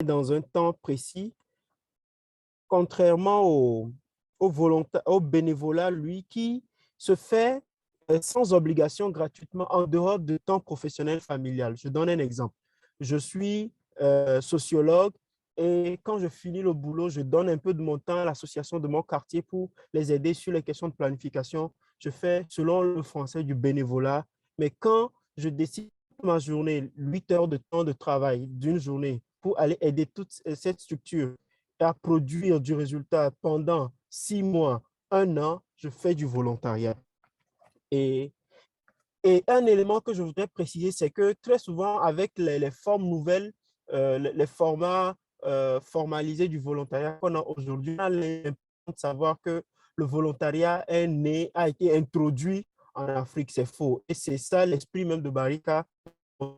dans un temps précis, contrairement au bénévolat, lui, qui se fait sans obligation gratuitement en dehors de temps professionnel familial. Je donne un exemple. Je suis sociologue et quand je finis le boulot, je donne un peu de mon temps à l'association de mon quartier pour les aider sur les questions de planification. Je fais, selon le français, du bénévolat. Mais quand je décide ma journée, 8 heures de temps de travail d'une journée pour aller aider toute cette structure à produire du résultat pendant 6 mois, un an, je fais du volontariat. Et, et un élément que je voudrais préciser, c'est que très souvent, avec les formes nouvelles, les formats formalisés du volontariat qu'on a aujourd'hui, on a l'impression de savoir que le volontariat est né, a été introduit en Afrique. C'est faux. Et c'est ça l'esprit même de Barika,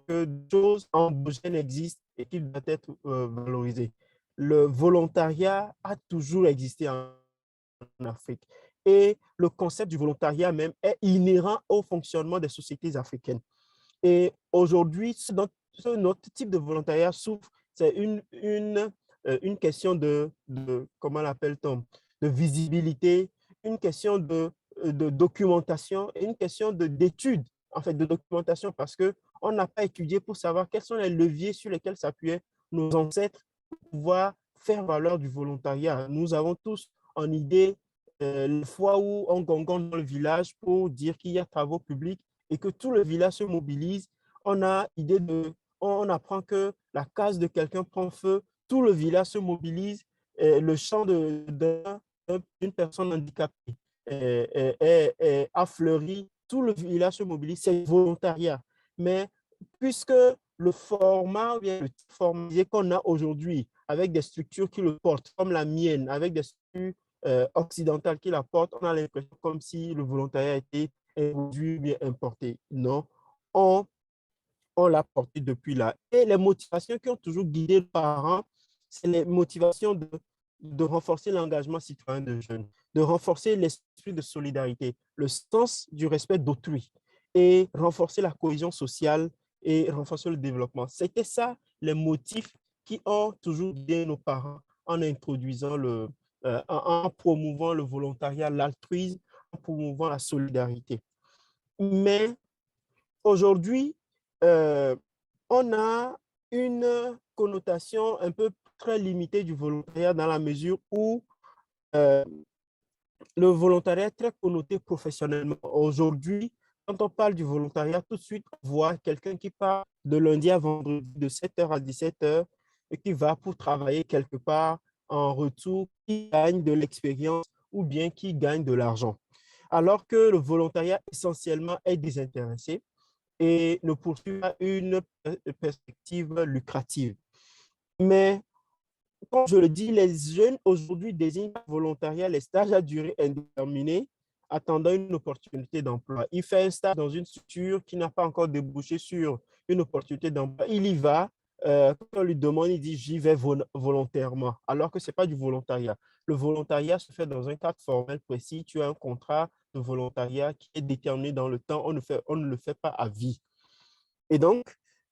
que des choses endogènes existent et qui doivent être valorisées. Le volontariat a toujours existé en Afrique. Et le concept du volontariat même est inhérent au fonctionnement des sociétés africaines. Et aujourd'hui, notre type de volontariat souffre, c'est une question comment l'appelle-t-on, de visibilité, une question de documentation et une question d'étude, en fait, de documentation, parce qu'on n'a pas étudié pour savoir quels sont les leviers sur lesquels s'appuyaient nos ancêtres pour pouvoir faire valoir du volontariat. Nous avons tous en idée les fois où on gongonne dans le village pour dire qu'il y a travaux publics et que tout le village se mobilise. On a idée on apprend que la case de quelqu'un prend feu, tout le village se mobilise, et le champ d'une personne handicapée a fleuri, tout le village se mobilise, c'est volontariat. Mais puisque le format, bien le type formalisé qu'on a aujourd'hui, avec des structures qui le portent, comme la mienne, avec des structures occidentales qui la portent, on a l'impression comme si le volontariat était introduit, bien importé. Non, on, on l'a porté depuis là. Et les motivations qui ont toujours guidé les parents, c'est les motivations de renforcer l'engagement citoyen de jeunes, de renforcer l'esprit de solidarité, le sens du respect d'autrui et renforcer la cohésion sociale et renforcer le développement. C'était ça les motifs qui ont toujours guidé nos parents en introduisant en promouvant le volontariat, l'altruisme, en promouvant la solidarité. Mais aujourd'hui, euh, on a une connotation un peu très limitée du volontariat dans la mesure où euh, le volontariat est très connoté professionnellement. Aujourd'hui, quand on parle du volontariat, tout de suite, on voit quelqu'un qui part de lundi à vendredi de 7 heures à 17 heures et qui va pour travailler quelque part en retour, qui gagne de l'expérience ou bien qui gagne de l'argent. Alors que le volontariat essentiellement est désintéressé et ne poursuit pas une perspective lucrative. Mais comme je le dis, les jeunes aujourd'hui désignent par volontariat les stages à durée indéterminée, attendant une opportunité d'emploi. Il fait un stage dans une structure qui n'a pas encore débouché sur une opportunité d'emploi. Il y va, quand on lui demande, il dit j'y vais volontairement, alors que ce n'est pas du volontariat. Le volontariat se fait dans un cadre formel précis. Tu as un contrat de volontariat qui est déterminé dans le temps. On ne le fait pas à vie. Et donc,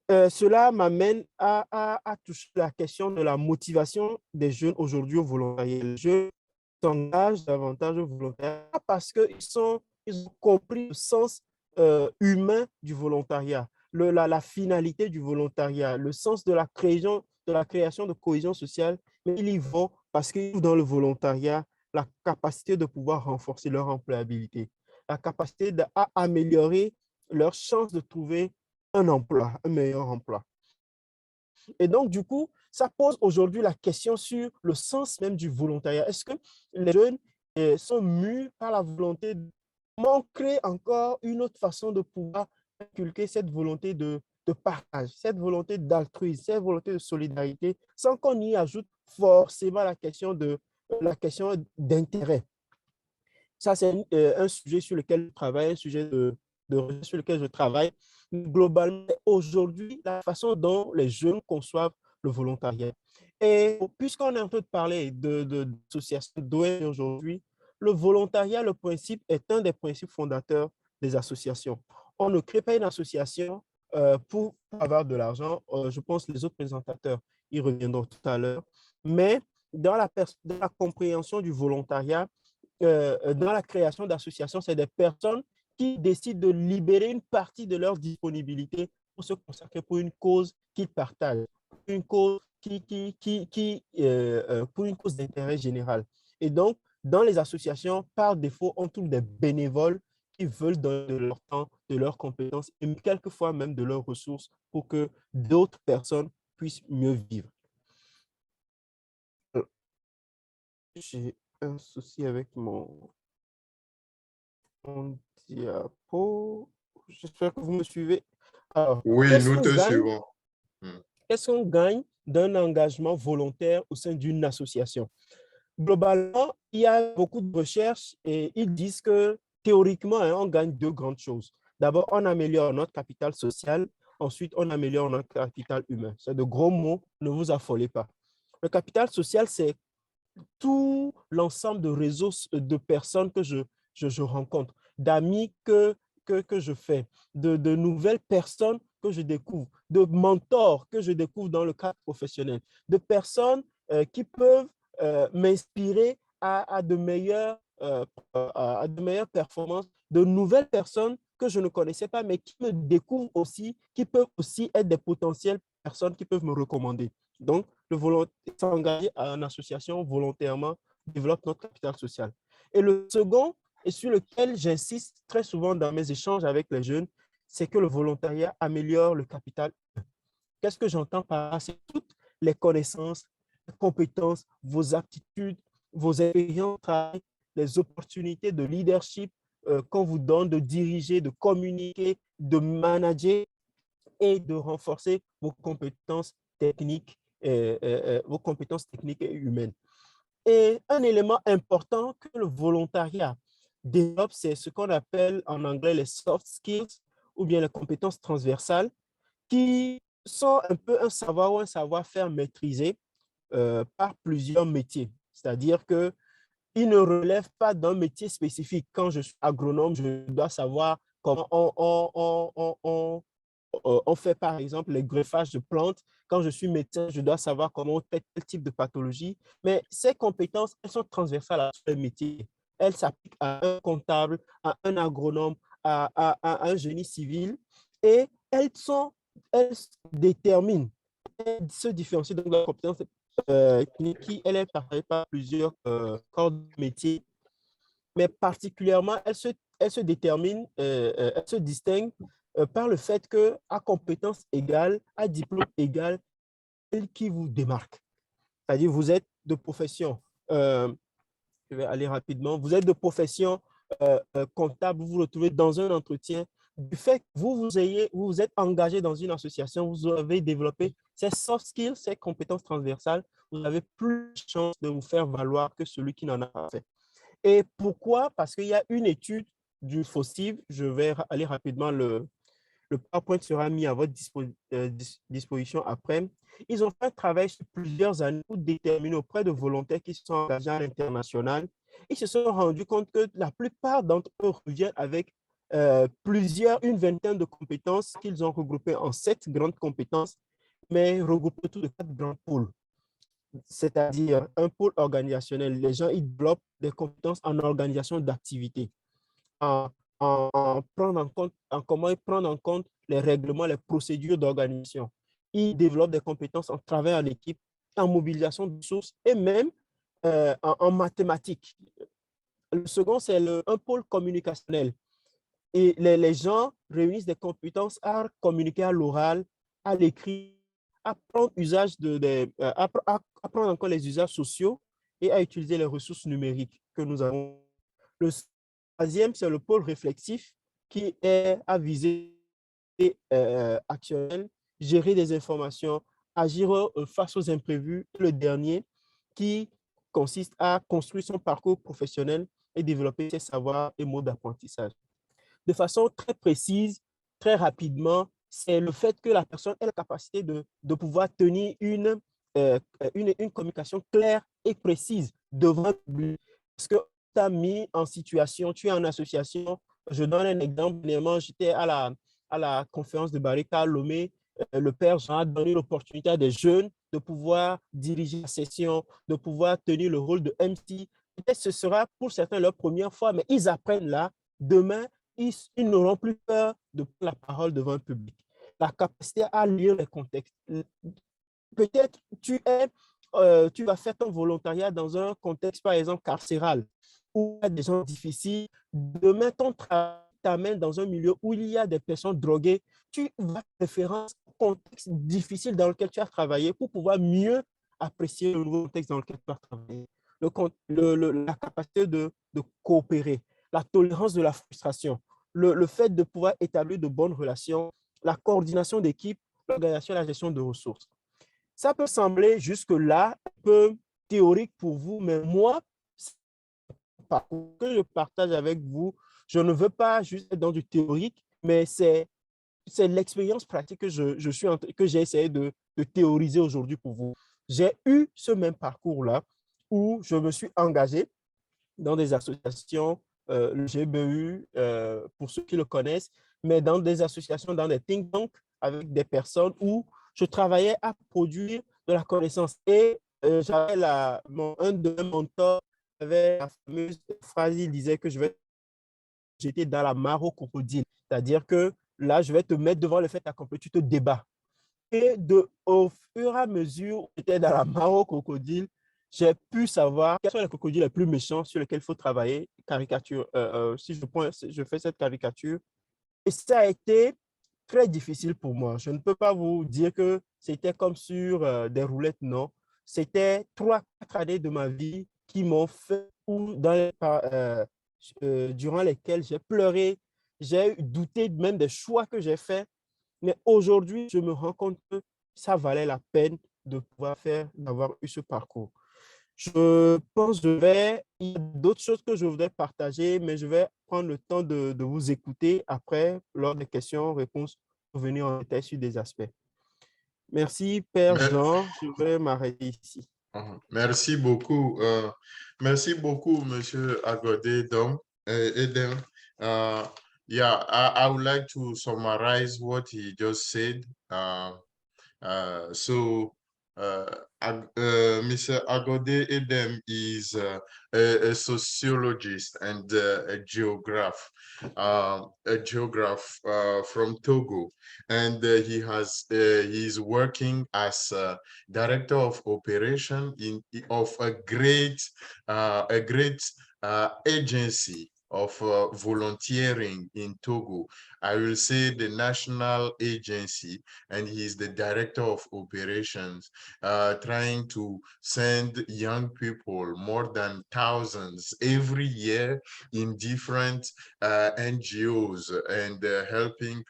cela m'amène à toucher la question de la motivation des jeunes aujourd'hui au volontariat. Les jeunes s'engagent davantage au volontariat parce ils ont compris le sens humain du volontariat, la finalité du volontariat, le sens de la création de cohésion sociale. Mais ils y vont parce qu'ils trouvent dans le volontariat la capacité de pouvoir renforcer leur employabilité, la capacité d'améliorer leurs chances de trouver un emploi, un meilleur emploi. Et donc, du coup, ça pose aujourd'hui la question sur le sens même du volontariat. Est-ce que les jeunes sont mus par la volonté de créer encore une autre façon de pouvoir inculquer cette volonté de partage, cette volonté d'altruisme, cette volonté de solidarité, sans qu'on y ajoute forcément la question d'intérêt. Ça, c'est un sujet sur lequel je travaille, un sujet sur lequel je travaille. Globalement, aujourd'hui, la façon dont les jeunes conçoivent le volontariat. Et puisqu'on est en train de parler d'associations d'ONG aujourd'hui, le volontariat, le principe, est un des principes fondateurs des associations. On ne crée pas une association pour avoir de l'argent. Je pense que les autres présentateurs, y reviendrons tout à l'heure. Mais dans la compréhension du volontariat, dans la création d'associations, c'est des personnes qui décident de libérer une partie de leur disponibilité pour se consacrer pour une cause qu'ils partagent, une cause pour une cause d'intérêt général. Et donc, dans les associations, par défaut, on trouve des bénévoles qui veulent donner de leur temps, de leurs compétences et quelquefois même de leurs ressources pour que d'autres personnes puissent mieux vivre. J'ai un souci avec mon diapo. J'espère que vous me suivez. Alors, Oui, qu'est-ce nous qu'on te gagne, suivons. Hmm. qu'est-ce qu'on gagne d'un engagement volontaire au sein d'une association? Globalement, il y a beaucoup de recherches et ils disent que théoriquement, hein, on gagne deux grandes choses. D'abord, on améliore notre capital social. Ensuite, on améliore notre capital humain. C'est de gros mots, ne vous affolez pas. Le capital social, c'est tout l'ensemble de réseaux de personnes que je rencontre, d'amis que je fais, de nouvelles personnes que je découvre, de mentors que je découvre dans le cadre professionnel, de personnes qui peuvent m'inspirer à de meilleures performances, de nouvelles personnes que je ne connaissais pas, mais qui me découvrent aussi, qui peuvent aussi être des potentielles personnes qui peuvent me recommander. Donc, s'engager à une association volontairement développe notre capital social. Et le second, et sur lequel j'insiste très souvent dans mes échanges avec les jeunes, c'est que le volontariat améliore le capital. Qu'est-ce que j'entends par là? C'est toutes les connaissances, les compétences, vos aptitudes, vos expériences, les opportunités de leadership qu'on vous donne, de diriger, de communiquer, de manager et de renforcer vos compétences techniques et humaines. Et un élément important que le volontariat développe, c'est ce qu'on appelle en anglais les soft skills ou bien les compétences transversales qui sont un peu un savoir ou un savoir-faire maîtrisé par plusieurs métiers. C'est-à-dire que il ne relève pas d'un métier spécifique. Quand je suis agronome, je dois savoir comment on fait par exemple les greffages de plantes. Quand je suis médecin, je dois savoir comment on traite tel type de pathologie. Mais ces compétences, elles sont transversales à tous les métiers. Elles s'appliquent à un comptable, à un agronome, à un génie civil. Et elles déterminent, elles se différencient donc de la compétence qui, elle est partagée par plusieurs corps de métier, mais particulièrement, elle se détermine, elle se distingue par le fait qu'à compétence égale, à diplôme égal, elle qui vous démarque. C'est-à-dire, vous êtes de profession, je vais aller rapidement, vous êtes de profession comptable, vous vous retrouvez dans un entretien. Du fait que vous vous êtes engagé dans une association, vous avez développé ces soft skills, ces compétences transversales, vous avez plus de chances de vous faire valoir que celui qui n'en a pas fait. Et pourquoi? Parce qu'il y a une étude du FOSSIV, je vais aller rapidement, le PowerPoint sera mis à votre disposition après. Ils ont fait un travail sur plusieurs années pour déterminer auprès de volontaires qui se sont engagés à l'international. Ils se sont rendus compte que la plupart d'entre eux reviennent avec une vingtaine de compétences qu'ils ont regroupées en 7 grandes compétences, mais regroupées autour de 4 grands pôles. C'est-à-dire un pôle organisationnel. Les gens, ils développent des compétences en organisation d'activités, en, en comment ils prennent en compte les règlements, les procédures d'organisation. Ils développent des compétences en travail en équipe, en mobilisation de ressources et même en mathématiques. Le second, c'est un pôle communicationnel. Et les gens réunissent des compétences à communiquer à l'oral, à l'écrit, à prendre à prendre encore les usages sociaux et à utiliser les ressources numériques que nous avons. Le troisième, c'est le pôle réflexif qui est à viser actionnelle, gérer des informations, agir face aux imprévus. Le dernier, qui consiste à construire son parcours professionnel et développer ses savoirs et modes d'apprentissage. De façon très précise, très rapidement, c'est le fait que la personne ait la capacité de pouvoir tenir une communication claire et précise devant le public. Parce que tu as mis en situation, tu es en association. Je donne un exemple. Dernièrement, j'étais à la conférence de Barika à Lomé le père Jean a donné l'opportunité à des jeunes de pouvoir diriger la session, de pouvoir tenir le rôle de MC. Peut-être ce sera pour certains leur première fois, mais ils apprennent là. Demain, ils n'auront plus peur de prendre la parole devant un public. La capacité à lire les contextes. Peut-être tu vas faire ton volontariat dans un contexte, par exemple, carcéral, où il y a des gens difficiles. Demain, ton travail t'amène dans un milieu où il y a des personnes droguées. Tu vas faire référence au contexte difficile dans lequel tu as travaillé pour pouvoir mieux apprécier le nouveau contexte dans lequel tu as travaillé. La capacité de coopérer, la tolérance de la frustration, le fait de pouvoir établir de bonnes relations, la coordination d'équipe, l'organisation et la gestion de ressources. Ça peut sembler jusque-là un peu théorique pour vous, mais moi, que je partage avec vous, je ne veux pas juste être dans du théorique, mais c'est l'expérience pratique que j'ai essayé de théoriser aujourd'hui pour vous. J'ai eu ce même parcours-là où je me suis engagé dans des associations, le GBU, pour ceux qui le connaissent, mais dans des associations, dans des think tanks avec des personnes où je travaillais à produire de la connaissance. Et j'avais un de mes mentors avait la fameuse phrase, il disait que j'étais dans la mare au crocodile. C'est-à-dire que là, je vais te mettre devant le fait accompli, tu te débats. Et au fur et à mesure où j'étais dans la mare au crocodile, j'ai pu savoir quels sont les crocodiles les plus méchants sur lesquels il faut travailler. Caricature, si je fais cette caricature. Et ça a été très difficile pour moi. Je ne peux pas vous dire que c'était comme sur des roulettes, non. C'était 3, 4 années de ma vie qui m'ont fait, durant lesquelles j'ai pleuré, j'ai douté même des choix que j'ai faits. Mais aujourd'hui, je me rends compte que ça valait la peine de pouvoir d'avoir eu ce parcours. Je pense il y a d'autres choses que je voudrais partager, mais je vais prendre le temps de vous écouter après, lors des questions-réponses, pour venir en détail sur des aspects. Merci, Père Mais, Jean. Je vais m'arrêter ici. merci beaucoup. Merci beaucoup, Monsieur Agode Eden. Uh, yeah, I would like to summarize what he just said. So, uh, Mr. Agode Edem is a sociologist and a geograph from Togo, and he's working as director of operation of a great agency of volunteering in Togo. I will say the national agency, and he's the director of operations, trying to send young people, more than thousands every year, in different NGOs, and helping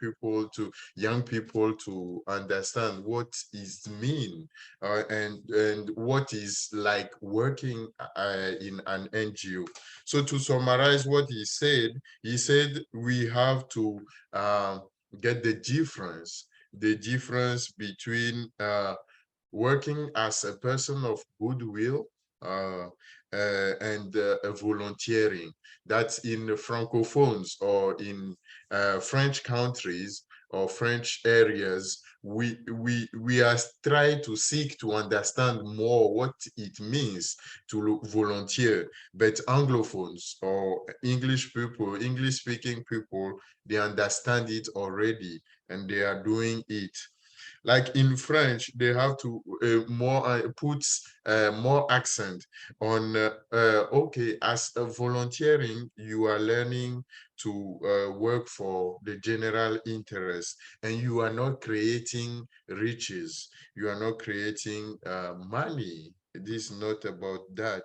young people to understand what is mean and what is like working in an NGO. So to summarize what he said we have to get the difference between working as a person of goodwill and volunteering. That's in the francophones or in French countries or French areas. We are trying to seek to understand more what it means to volunteer, but Anglophones or English people, English speaking people, they understand it already and they are doing it. Like in French, they have to put more accent on, okay, as a volunteering, you are learning to work for the general interest, and you are not creating riches. You are not creating money. This is not about that.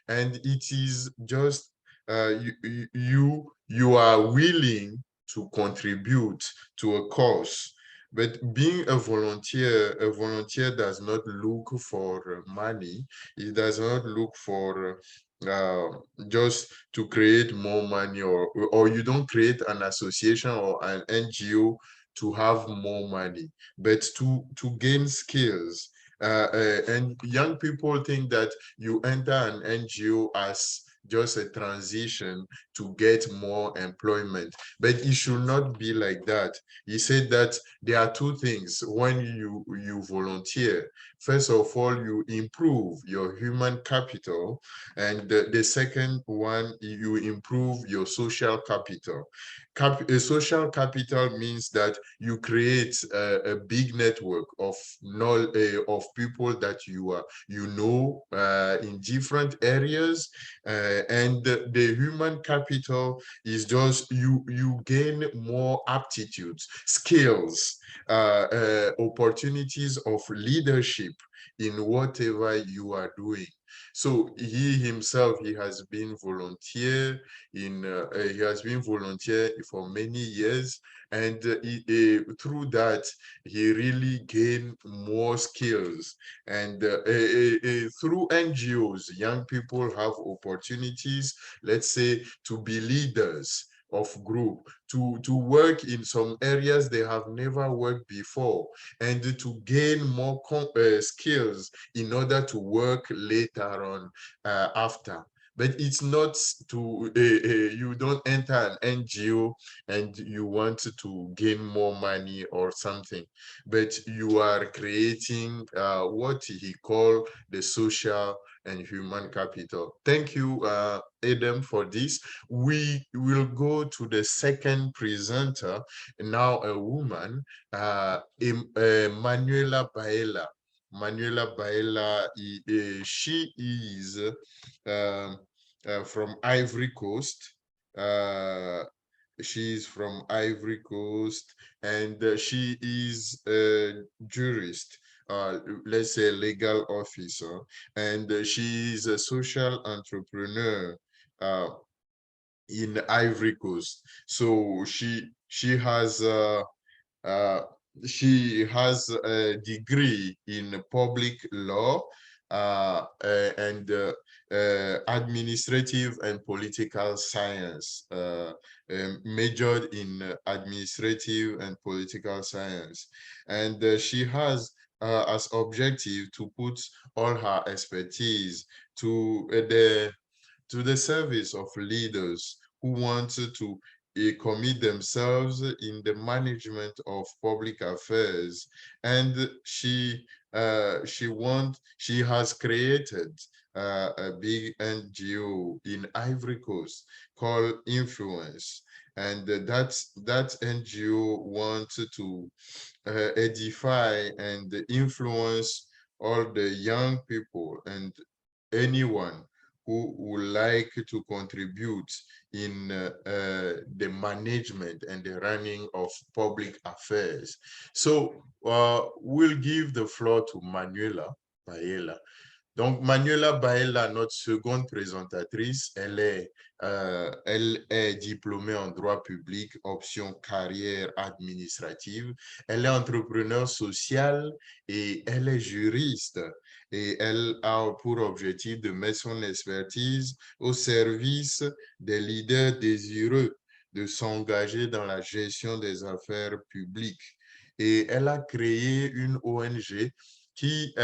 And it is just you are willing to contribute to a cause. But being a volunteer does not look for money. It does not look for uh, just to create more money, or you don't create an association or an NGO to have more money, but to gain skills. And young people think that you enter an NGO as just a transition to get more employment. But it should not be like that. He said that there are two things when you volunteer. First of all, you improve your human capital, and the second one, you improve your social capital. A social capital means that you create a big network of of people that you know in different areas, and the human capital is just you gain more aptitudes, skills, opportunities of leadership in whatever you are doing. So he himself, he has been volunteer for many years, and through that he really gained more skills. And through NGOs, young people have opportunities, let's say, to be leaders of group, to work in some areas they have never worked before, and to gain more skills in order to work later on after. But it's not to, you don't enter an NGO and you want to gain more money or something, but you are creating what he called the social and human capital. Thank you, Adam, for this. We will go to the second presenter, now a woman, Manuela Baela. Manuela Baela, she is from Ivory Coast. She's from Ivory Coast, and she is a jurist, let's say legal officer, and she is a social entrepreneur in Ivory Coast. So uh, she has a degree in public law, and administrative and political science, majored in administrative and political science. And she has as objective to put all her expertise to the service of leaders who want to commit themselves in the management of public affairs. And she has created a big NGO in Ivory Coast called Influence, and that NGO wants to edify and influence all the young people and anyone who would like to contribute in the management and the running of public affairs. So we'll give the floor to Manuela Baela. Donc, Manuela Baela, notre seconde présentatrice, elle est diplômée en droit public, option carrière administrative. Elle est entrepreneur social et elle est juriste. Et elle a pour objectif de mettre son expertise au service des leaders désireux de s'engager dans la gestion des affaires publiques. Et elle a créé une ONG qui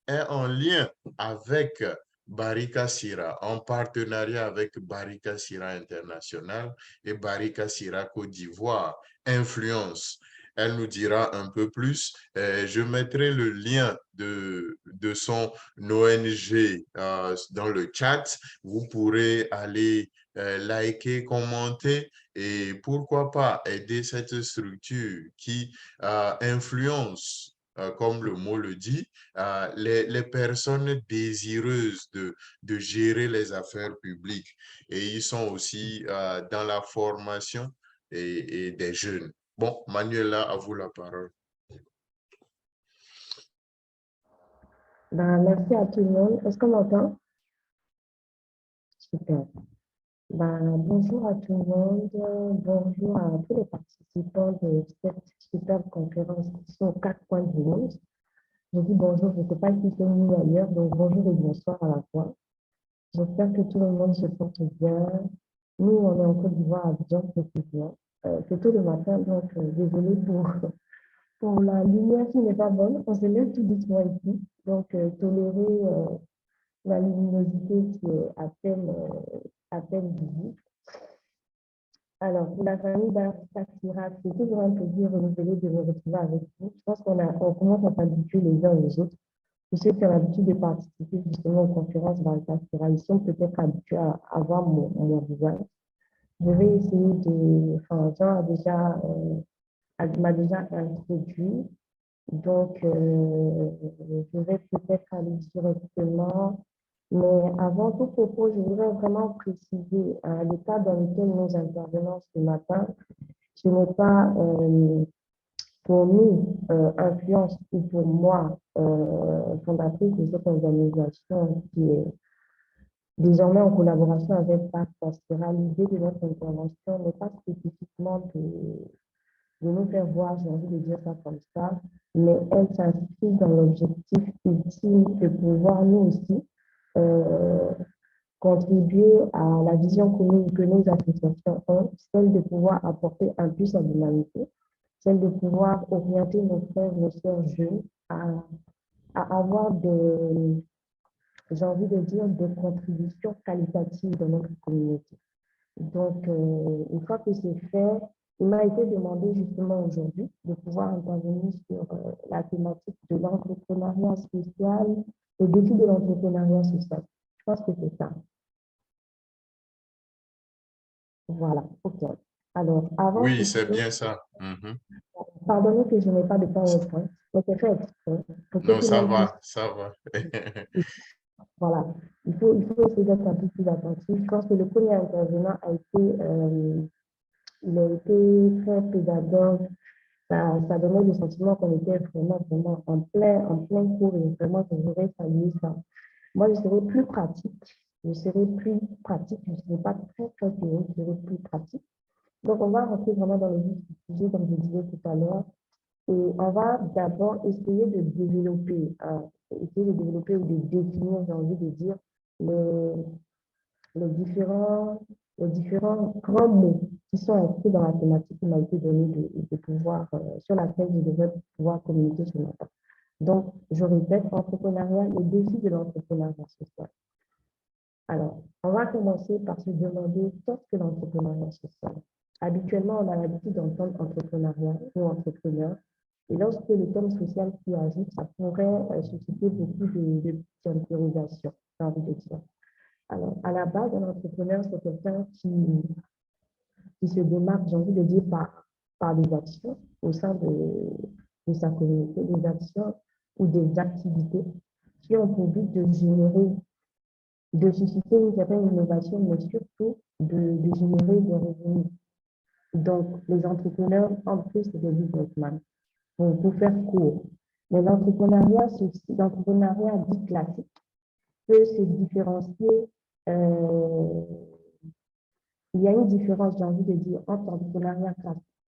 est en lien avec Barika Sira, en partenariat avec Barika Sira International et Barika Sira Côte d'Ivoire, Influence. Elle nous dira un peu plus. Je mettrai le lien de son ONG dans le chat. Vous pourrez aller liker, commenter et pourquoi pas aider cette structure qui influence, comme le mot le dit, les personnes désireuses de gérer les affaires publiques. Et ils sont aussi dans la formation et des jeunes. Bon, Manuela, à vous la parole. Merci à tout le monde. Est-ce qu'on m'entend? Super. Bonjour à tout le monde. Bonjour à tous les participants de cette superbe conférence qui sont aux 4 coins du monde. Je dis bonjour, je ne sais pas si c'est mieux ailleurs, donc bonjour et bonsoir à la fois. J'espère que tout le monde se porte bien. Nous, on est en Côte d'Ivoire, à Abidjan, précisément. C'est tôt le matin, donc désolé pour la lumière qui n'est pas bonne. On se lève tout doucement ici, donc tolérez la luminosité qui est à peine visible. Alors, pour la famille d'Artakira, c'est toujours un plaisir renouvelé de me retrouver avec vous. Je pense qu'on commence à s'habituer les uns aux autres. Pour ceux qui ont l'habitude de participer justement aux conférences d'Artakira, ils sont peut-être habitués à voir mon visage. Je vais essayer de... Enfin, Jean m'a déjà introduit. Donc, je vais peut-être aller directement. Mais avant tout propos, je voudrais vraiment préciser l'état dans lequel nous intervenons ce matin. Ce n'est pas pour nous influence ou pour moi fondatrice de cette organisation qui est désormais en collaboration avec Pacte Pastoral. L'idée de notre intervention n'est pas spécifiquement de nous faire voir, j'ai envie de dire ça comme ça, mais elle s'inscrit dans l'objectif ultime de pouvoir nous aussi contribuer à la vision commune que nos associations ont, celle de pouvoir apporter un plus à l'humanité, celle de pouvoir orienter nos frères, nos sœurs jeunes à avoir j'ai envie de dire, des contributions qualitatives dans notre communauté. Donc, une fois que c'est fait, il m'a été demandé justement aujourd'hui de pouvoir intervenir sur la thématique de l'entrepreneuriat social, le défi de l'entrepreneuriat social. Je pense que c'est ça. Voilà, ok. Alors, avant Oui, toute c'est chose, bien ça. Mhm. pardonnez que je n'ai pas de PowerPoint, mais c'est fait exprès. Pour que Non, tout le ça monde va, ça va. puisse. Voilà, il faut essayer d'être un peu plus attentif. Je pense que le premier intervenant il a été très pédagogue. Ça donnait le sentiment qu'on était vraiment en plein cours et vraiment, je voudrais saluer ça. Moi, je serais plus pratique. Je serais plus pratique. Je ne serais pas très théorique, je serais plus pratique. Donc, on va rentrer vraiment dans le vif du sujet, comme je disais tout à l'heure. Et on va d'abord essayer de développer ou de définir, j'ai envie de dire, les, les différents grands mots qui sont inscrits dans la thématique qui m'a été donnée de pouvoir, sur laquelle je devrais pouvoir communiquer ce matin. Donc, je répète, entrepreneuriat, le défi de l'entrepreneuriat social. Alors, on va commencer par se demander qu'est-ce que l'entrepreneuriat social. Habituellement, on a l'habitude d'entendre entrepreneuriat ou entrepreneur. Et lorsque le thème social qui ajoute, ça pourrait susciter beaucoup de petites interrogations, j'ai envie de dire. Alors, à la base, un entrepreneur, c'est quelqu'un qui se démarque, j'ai envie de dire, par des actions au sein de sa communauté, des actions ou des activités qui ont pour but de générer, de susciter une certaine innovation, mais surtout de générer des revenus. Donc, les entrepreneurs, en plus, c'est des businessmen, pour faire court. Mais l'entrepreneuriat dit classique peut se différencier. Il y a une différence, j'ai envie de dire, entre l'entrepreneuriat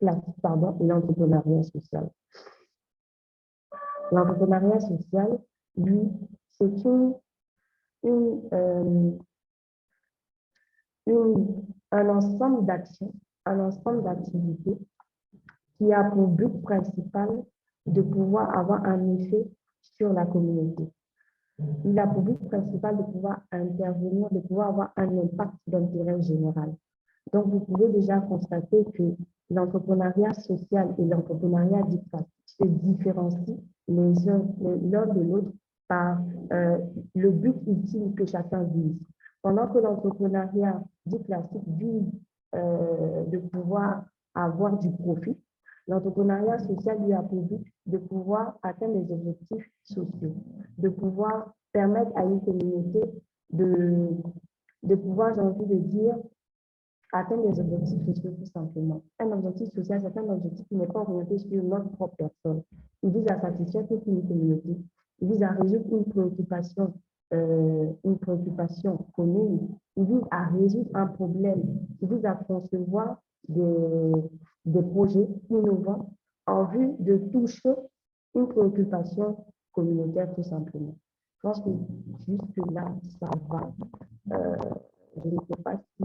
classique et l'entrepreneuriat social. L'entrepreneuriat social, lui, c'est un ensemble d'actions, un ensemble d'activités qui a pour but principal de pouvoir avoir un effet sur la communauté. Il a pour but principal de pouvoir intervenir, de pouvoir avoir un impact d'intérêt général. Donc, vous pouvez déjà constater que l'entrepreneuriat social et l'entrepreneuriat dit se différencient l'un de l'autre par le but ultime que chacun vise. Pendant que l'entrepreneuriat dit classique vise de pouvoir avoir du profit, l'entrepreneuriat social lui a pour but de pouvoir atteindre les objectifs sociaux, de pouvoir permettre à une communauté de pouvoir, j'ai envie de dire, atteindre des objectifs sociaux tout simplement. Un objectif social, c'est un objectif qui n'est pas orienté sur notre propre personne. Il vise à satisfaire toute une communauté. Il vise à résoudre une préoccupation commune. Il vise à résoudre un problème. Il vise à concevoir des projets innovants en vue de toucher une préoccupation communautaire tout simplement. Je pense que jusque là, ça va. Je ne sais pas si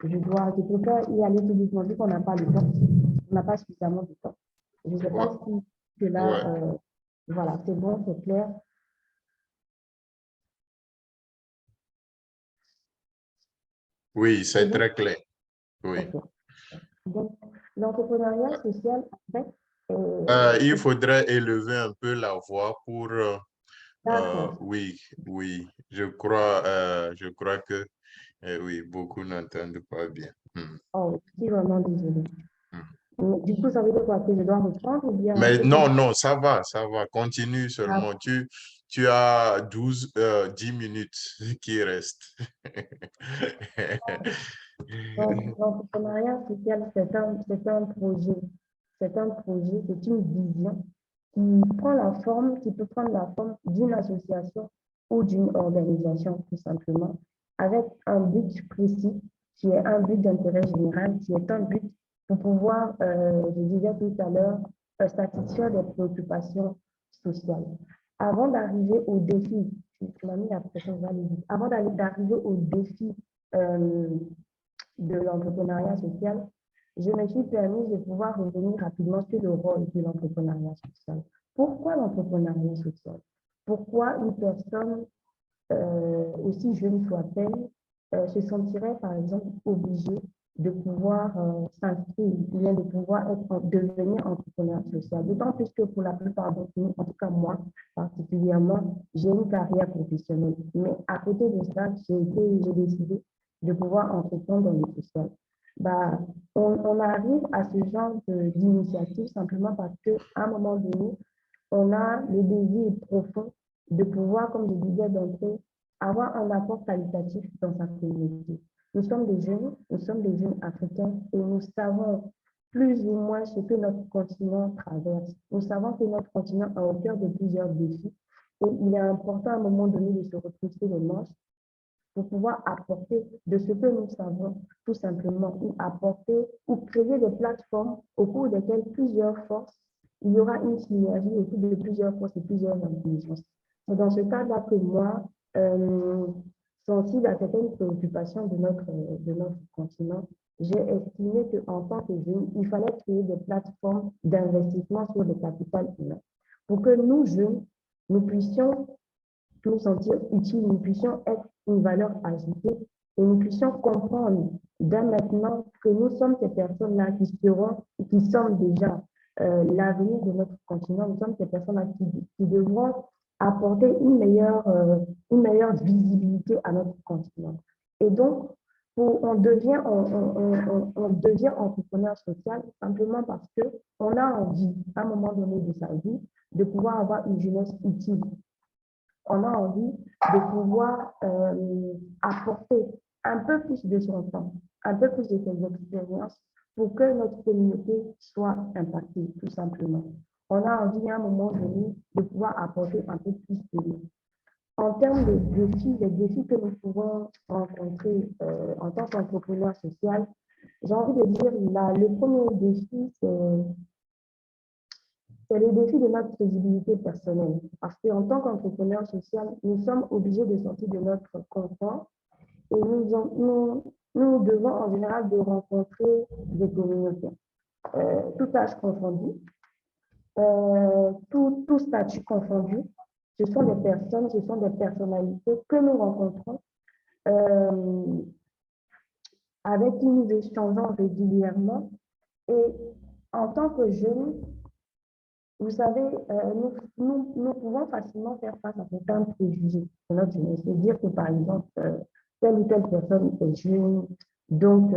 je préfère y aller tout doucement vu qu'on n'a pas le temps. On n'a pas suffisamment de temps. Je ne sais pas si c'est là, Ouais. voilà, c'est bon, c'est clair. Oui, c'est C'est bon? très clair. Oui. Ok. Donc, l'entrepreneuriat social, en fait, Il c'est faudrait élever un peu la voix pour... d'accord. oui, oui, je crois que oui, beaucoup n'entendent pas bien. Hmm, Oh, je suis vraiment désolée. hmm. Du coup, ça veut dire quoi? Que je dois reprendre ou bien Mais c'est non, bon? non, ça va, continue Ah, seulement. Tu as 10 minutes qui restent. donc, l'entrepreneuriat social, c'est un projet. C'est un projet, c'est une vision qui peut prendre la forme d'une association ou d'une organisation, tout simplement, avec un but précis, qui est un but d'intérêt général, qui est un but pour pouvoir, je disais tout à l'heure, satisfaire des préoccupations sociales. Avant d'arriver au défi, tu m'as mis la pression, je vais aller vite. Avant d'arriver au défi euh, de l'entrepreneuriat social, je me suis permis de pouvoir revenir rapidement sur le rôle de l'entrepreneuriat social. Pourquoi l'entrepreneuriat social? Pourquoi une personne, aussi jeune soit-elle, se sentirait par exemple obligée de pouvoir s'inscrire, ou bien de pouvoir devenir entrepreneur social? D'autant plus que pour la plupart d'entre nous, en tout cas moi particulièrement, j'ai une carrière professionnelle. Mais à côté de ça, j'ai décidé de pouvoir entreprendre dans le social. Bah, on arrive à ce genre d'initiative simplement parce qu'à un moment donné, on a le désir profond de pouvoir, comme je disais d'entrée, avoir un apport qualitatif dans sa communauté. Nous sommes des jeunes africains et nous savons plus ou moins ce que notre continent traverse. Nous savons que notre continent est au cœur de plusieurs défis et il est important à un moment donné de se retrousser les manches pour pouvoir apporter de ce que nous savons, tout simplement, ou apporter ou créer des plateformes au cours desquelles plusieurs forces, il y aura une synergie autour de plusieurs forces et plusieurs intelligences. C'est dans ce cadre-là que moi, euh, sensible à certaines préoccupations de notre continent, j'ai estimé qu'en tant que jeune, il fallait créer des plateformes d'investissement sur le capital humain pour que nous, jeunes, nous puissions nous sentir utiles, nous puissions être une valeur ajoutée et nous puissions comprendre dès maintenant que nous sommes ces personnes-là qui seront, qui sommes déjà l'avenir de notre continent, nous sommes ces personnes-là qui devront apporter une meilleure visibilité à notre continent. Et donc, on devient entrepreneur social simplement parce qu'on a envie, à un moment donné de sa vie, de pouvoir avoir une jeunesse utile. On a envie de pouvoir apporter un peu plus de son temps, un peu plus de ses expériences pour que notre communauté soit impactée, tout simplement. On a envie à un moment donné de pouvoir apporter un peu plus de nous. En termes de défis, les défis que nous pouvons rencontrer en tant qu'entrepreneur social, j'ai envie de dire, là, le premier défi, c'est le défi de notre crédibilité personnelle. Parce qu'en tant qu'entrepreneur social, nous sommes obligés de sortir de notre confort et nous devons en général de rencontrer des communautés, tout âge confondu, tout statut confondu. Ce sont des personnes, ce sont des personnalités que nous rencontrons, euh, avec qui nous échangeons régulièrement. Et en tant que jeunes, vous savez, nous pouvons facilement faire face à certains préjugés de notre jeunesse. C'est-à-dire que, par exemple, telle ou telle personne est jeune, donc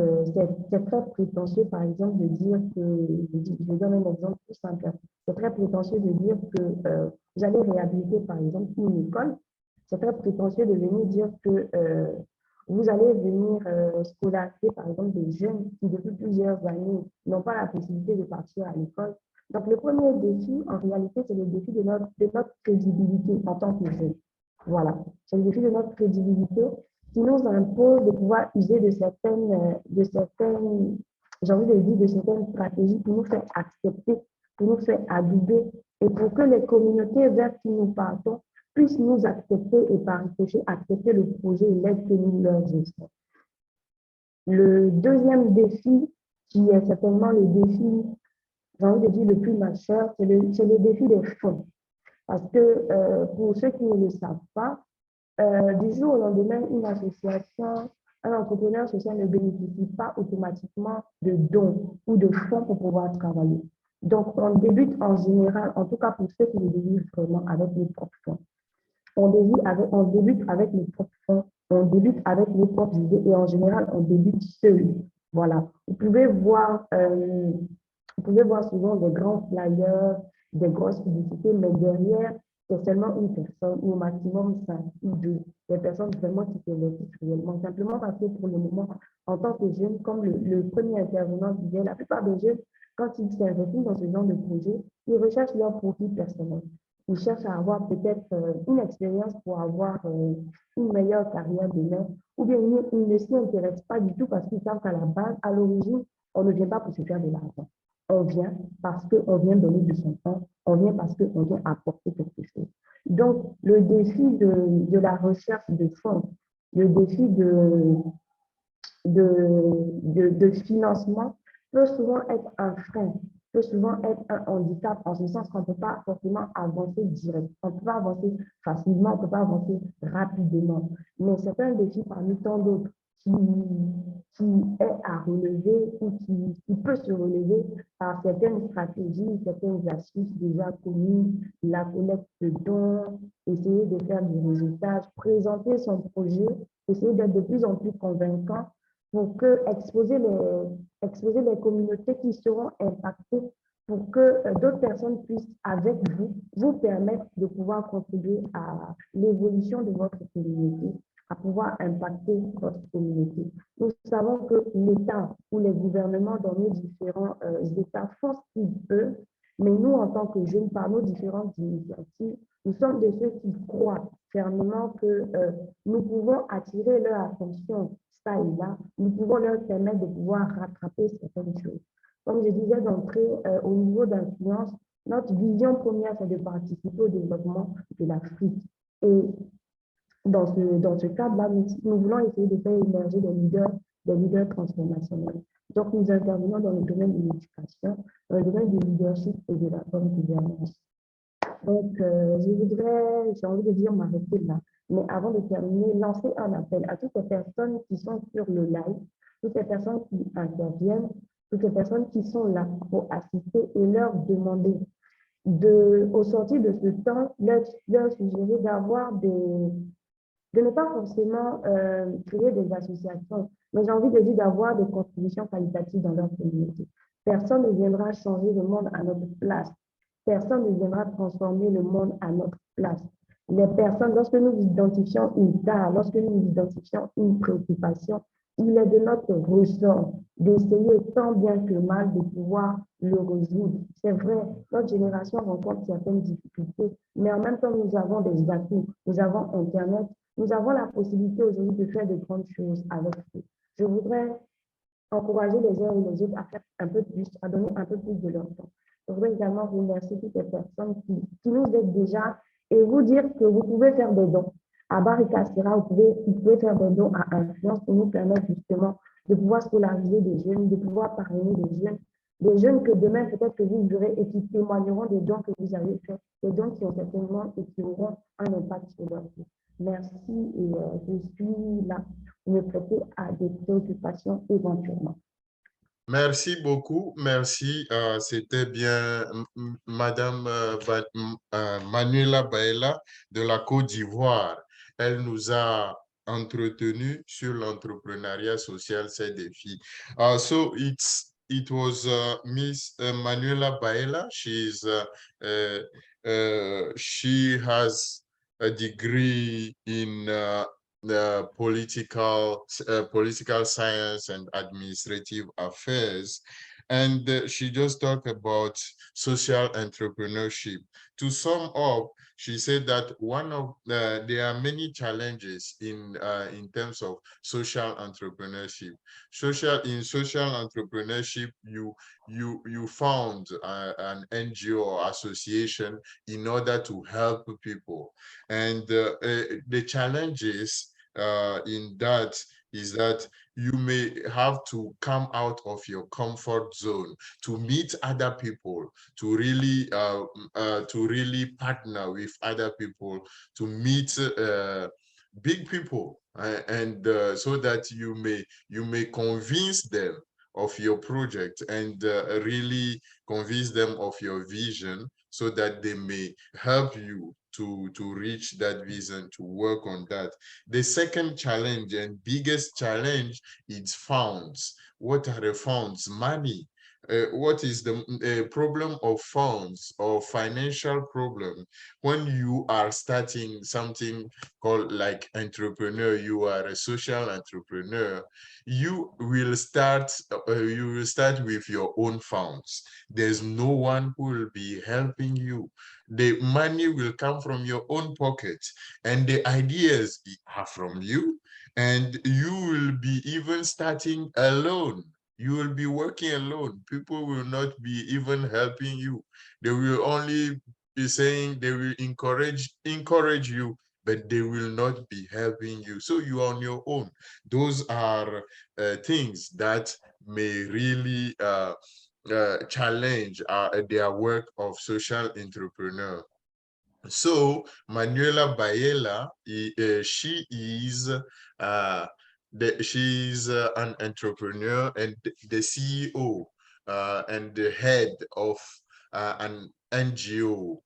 c'est très prétentieux, par exemple, de dire que, je donne un exemple tout simple, c'est très prétentieux de dire que vous allez réhabiliter, par exemple, une école. C'est très prétentieux de venir dire que vous allez venir scolariser, par exemple, des jeunes qui, depuis plusieurs années, n'ont pas la possibilité de partir à l'école. Donc, le premier défi, en réalité, c'est le défi de notre crédibilité en tant que jeune. Voilà, c'est le défi de notre crédibilité qui nous impose de pouvoir user j'ai envie de dire, de certaines stratégies pour nous faire accepter, pour nous faire adouber et pour que les communautés vers qui nous partons puissent nous accepter et par ricochet accepter le projet et l'aide que nous leur offrons. Le deuxième défi, qui est certainement le défi, j'ai envie de dire, le plus majeur, c'est le défi des fonds. Parce que pour ceux qui ne le savent pas, du jour au lendemain, une association Un entrepreneur social ne bénéficie pas automatiquement de dons ou de fonds pour pouvoir travailler. Donc, on débute en général, en tout cas pour ceux qui le désirent vraiment, avec les propres fonds. On débute avec les propres fonds, on débute avec les propres idées et en général, on débute seul. Voilà. Vous pouvez voir souvent des grands flyers, des grosses publicités, mais derrière, c'est seulement une personne ou au maximum 5 ou 2. Des personnes vraiment qui s'investissent réellement. Simplement parce que pour le moment, en tant que jeune, comme le premier intervenant disait, la plupart des jeunes, quand ils s'investissent dans ce genre de projet, ils recherchent leur profit personnel. Ils cherchent à avoir peut-être une expérience pour avoir une meilleure carrière demain, ou bien ils ne s'y intéressent pas du tout parce qu'ils savent qu'à la base, à l'origine, on ne vient pas pour se faire de l'argent. On vient parce qu'on vient donner de son temps, on vient parce qu'on vient apporter quelque chose. Donc, le défi de la recherche de fonds, le défi de financement peut souvent être un frein, peut souvent être un handicap, en ce sens qu'on ne peut pas forcément avancer direct. On ne peut pas avancer facilement, on ne peut pas avancer rapidement. Mais c'est un défi parmi tant d'autres qui est à relever ou qui peut se relever par certaines stratégies, certaines astuces déjà connues, la collecte de dons, essayer de faire des résultats, présenter son projet, essayer d'être de plus en plus convaincant pour exposer les communautés qui seront impactées pour que d'autres personnes puissent, avec vous, vous permettre de pouvoir contribuer à l'évolution de votre communauté, à pouvoir impacter votre communauté. Nous savons que l'État ou les gouvernements dans nos différents États font ce qu'ils peuvent, mais nous, en tant que jeunes, par nos différentes initiatives, nous sommes de ceux qui croient fermement que nous pouvons attirer leur attention ça et là, nous pouvons leur permettre de pouvoir rattraper certaines choses. Comme je disais d'entrée, au niveau d'influence, notre vision première, c'est de participer au développement de l'Afrique. Et dans ce cadre-là, nous voulons essayer de faire émerger des leaders transformationnels. Donc, nous intervenons dans le domaine de l'éducation, dans le domaine du leadership et de la bonne gouvernance. Donc, j'ai envie de dire m'arrêter là. Mais avant de terminer, lancer un appel à toutes les personnes qui sont sur le live, toutes les personnes qui interviennent, toutes les personnes qui sont là pour assister et leur demander au sortir de ce temps, leur suggérer de ne pas forcément créer des associations, mais j'ai envie de dire d'avoir des contributions qualitatives dans leur communauté. Personne ne viendra changer le monde à notre place. Personne ne viendra transformer le monde à notre place. Les personnes, lorsque nous identifions une tare, lorsque nous identifions une préoccupation, il est de notre ressort d'essayer tant bien que mal de pouvoir le résoudre. C'est vrai, notre génération rencontre certaines difficultés, mais en même temps, nous avons des atouts. Nous avons Internet, nous avons la possibilité aujourd'hui de faire de grandes choses avec eux. Je voudrais encourager les uns et les autres à faire un peu plus, à donner un peu plus de leur temps. Je voudrais également remercier toutes les personnes qui nous aident déjà et vous dire que vous pouvez faire des dons. À Baricastera, vous pouvez faire des dons à Influence pour nous permettre justement de pouvoir scolariser des jeunes, de pouvoir parrainer des jeunes que demain, peut-être que vous verrez et qui témoigneront des dons que vous avez faits, des dons qui ont certainement et qui auront un impact sur leur vie. Merci et je suis là pour me prêter à des préoccupations éventuellement. Merci beaucoup, merci. C'était bien Madame Manuela Baella de la Côte d'Ivoire. Elle nous a entretenu sur l'entrepreneuriat social, ses défis. So it was Miss Manuela Baella. She has a degree in political science and administrative affairs. And she just talked about social entrepreneurship. To sum up, she said that there are many challenges in terms of social entrepreneurship. In social entrepreneurship, you found an NGO or association in order to help people. And the challenges in that is that you may have to come out of your comfort zone to meet other people, to really partner with other people, to meet big people, and so that you may convince them of your project, and really convince them of your vision, so that they may help you to reach that vision, to work on that. The second challenge and biggest challenge is funds. What are the funds? Money. What is the problem of funds or financial problem when you are starting something called like entrepreneur? You are a social entrepreneur. You will start with your own funds. There's no one who will be helping you. The money will come from your own pocket, and the ideas are from you, and you will be even starting alone. You will be working alone. People will not be even helping you. They will only be saying, they will encourage you, but they will not be helping you. So you are on your own. Those are things that may really challenge their work of social entrepreneur. So Manuela Baela, she is she's an entrepreneur and the CEO and the head of an NGO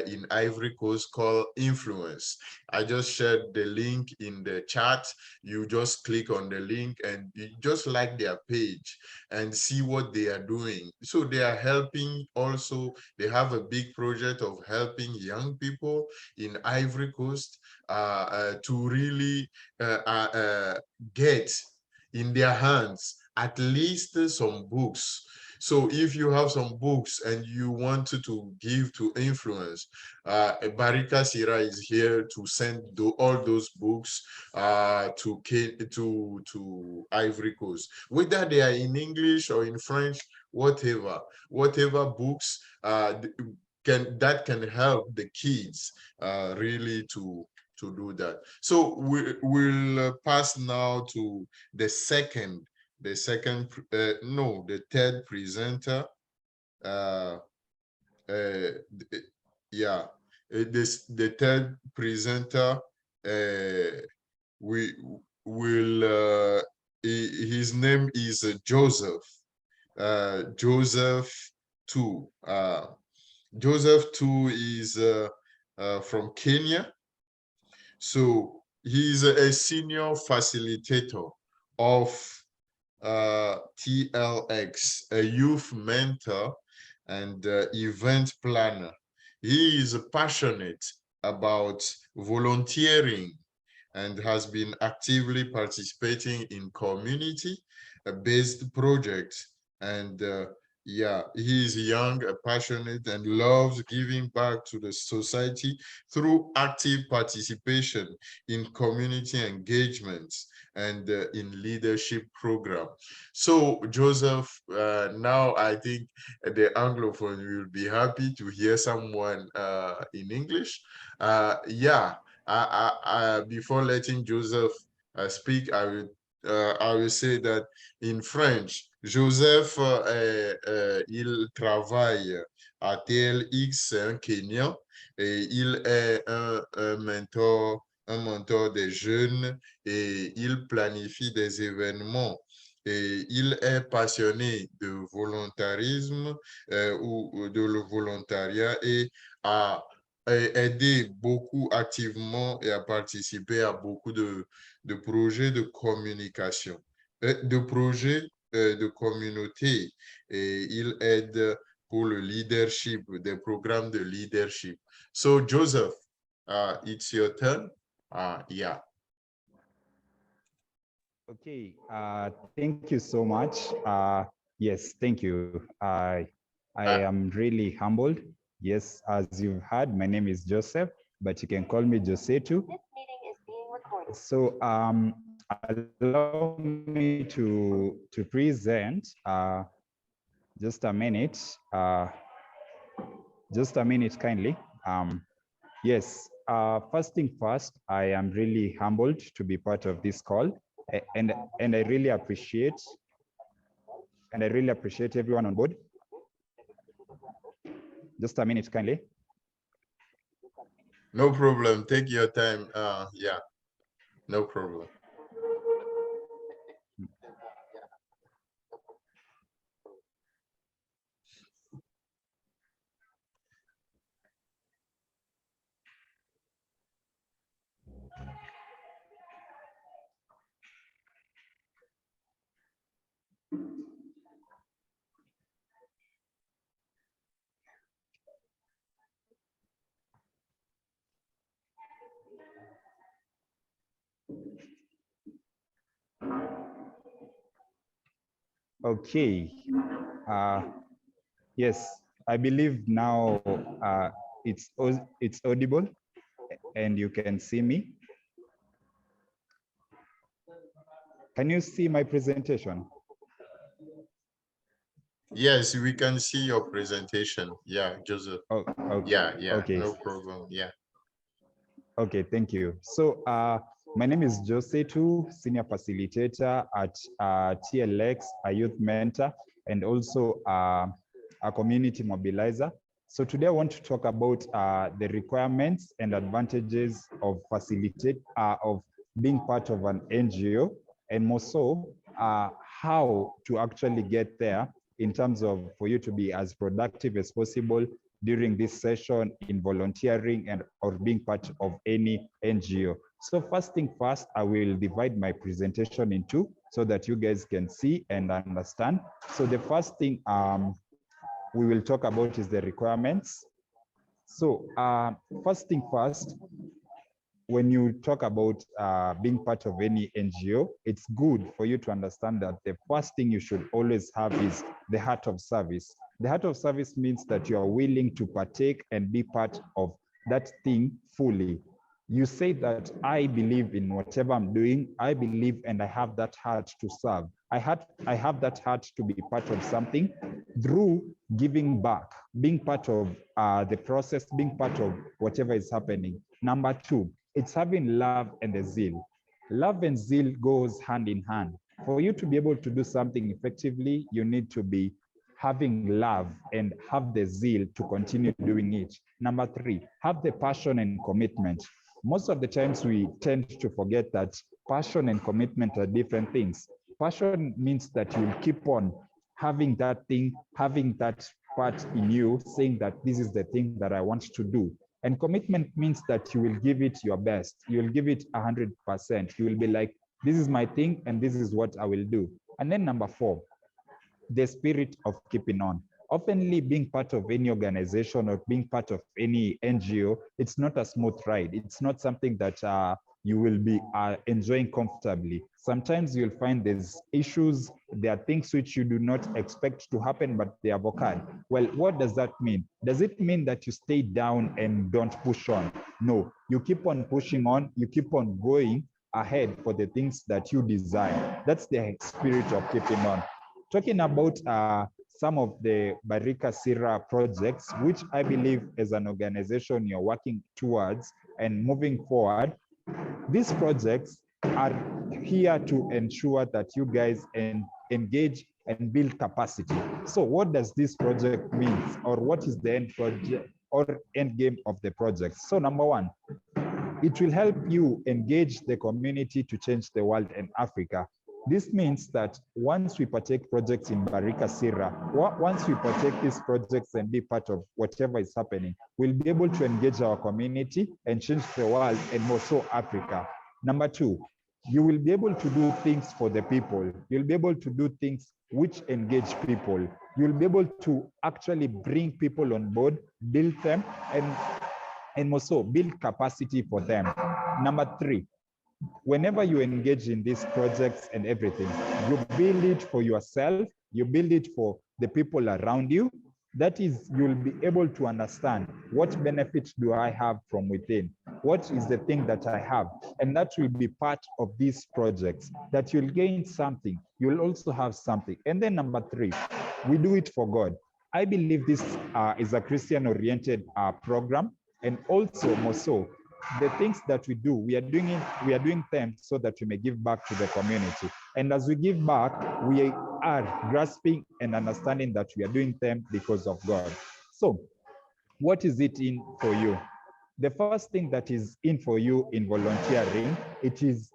in Ivory Coast called Influence. I just shared the link in the chat. You just click on the link and you just like their page and see what they are doing. So they are helping also. They have a big project of helping young people in Ivory Coast to really get in their hands at least some books. So if you have some books and you wanted to give to Influence, Barika Sira is here to send all those books to Ivory Coast, whether they are in English or in French, whatever books that can help the kids really to do that. So we'll pass now to the third presenter. Uh, yeah, the third presenter. We will. His name is Joseph. Joseph Tu. Joseph Tu is from Kenya. So he's a senior facilitator of TLX, a youth mentor and event planner. He is passionate about volunteering and has been actively participating in community-based projects. And yeah, he is young, passionate, and loves giving back to the society through active participation in community engagements and in leadership program. So Joseph, now I think the Anglophone will be happy to hear someone in English. Yeah, before letting Joseph speak, I will say that in French, Joseph, il travaille à TLX, un Kenyan, et il est un mentor des jeunes, et il planifie des événements. Et il est passionné de volontarisme ou de le volontariat et a aidé beaucoup activement et a participé à beaucoup de projets de communication, de projets de communauté, et il aide pour le leadership, des programmes de leadership. So Joseph, it's your turn. Yeah. Okay, thank you so much. Yes, thank you. I am really humbled. Yes, as you've heard, my name is Joseph, but you can call me Josetu. This meeting is being recorded. So allow me to present just a minute. Just a minute, kindly. Yes, first thing first, I am really humbled to be part of this call. And I really appreciate everyone on board. Just a minute, kindly. No problem. Take your time. Yeah. No problem. Okay. Yes, I believe now it's audible and you can see me. Can you see my presentation? Yes, we can see your presentation. Yeah, Joseph. Oh, okay. Yeah, Okay. no problem. Yeah. Okay, thank you. So my name is Josetu, Senior Facilitator at TLX, a youth mentor, and also a community mobilizer. So today I want to talk about the requirements and advantages of of being part of an NGO, and more so how to actually get there in terms of for you to be as productive as possible during this session in volunteering and or being part of any NGO. So first thing first, I will divide my presentation in two so that you guys can see and understand. So the first thing we will talk about is the requirements. So first thing first, when you talk about being part of any NGO, it's good for you to understand that the first thing you should always have is the heart of service. The heart of service means that you are willing to partake and be part of that thing fully. You say that I believe in whatever I'm doing, I believe and I have that heart to serve. I have that heart to be part of something through giving back, being part of the process, being part of whatever is happening. Number two, it's having love and a zeal. Love and zeal goes hand in hand. For you to be able to do something effectively, you need to be having love and have the zeal to continue doing it. Number three, have the passion and commitment. Most of the times we tend to forget that passion and commitment are different things. Passion means that you'll keep on having that thing, having that part in you, saying that this is the thing that I want to do. And commitment means that you will give it your best. You will give it 100%. You will be like, this is my thing and this is what I will do. And then number four, the spirit of keeping on. Oftenly being part of any organization or being part of any NGO, it's not a smooth ride. It's not something that you will be enjoying comfortably. Sometimes you'll find there's issues, there are things which you do not expect to happen, but they have occurred. Well, what does that mean? Does it mean that you stay down and don't push on? No, you keep on pushing on, you keep on going ahead for the things that you desire. That's the spirit of keeping on. Talking about some of the Barika Sira projects, which I believe as an organization you're working towards and moving forward, these projects are here to ensure that you guys engage and build capacity. So what does this project mean, or what is the end project or end game of the project? So number one, it will help you engage the community to change the world and Africa. This means that once we partake projects in Barika Sira, once we partake these projects and be part of whatever is happening, we'll be able to engage our community and change the world and more so Africa. Number two, you will be able to do things for the people. You'll be able to do things which engage people. You'll be able to actually bring people on board, build them, and also build capacity for them. Number three, whenever you engage in these projects and everything, you build it for yourself, you build it for the people around you. That is, you'll be able to understand what benefits do I have from within? What is the thing that I have? And that will be part of these projects, that you'll gain something, you'll also have something. And then number three, we do it for God. I believe this is a Christian-oriented program, and also more so, the things that we do, we are doing them so that we may give back to the community. And as we give back, we are grasping and understanding that we are doing them because of God. So what is it in for you? The first thing that is in for you in volunteering, it is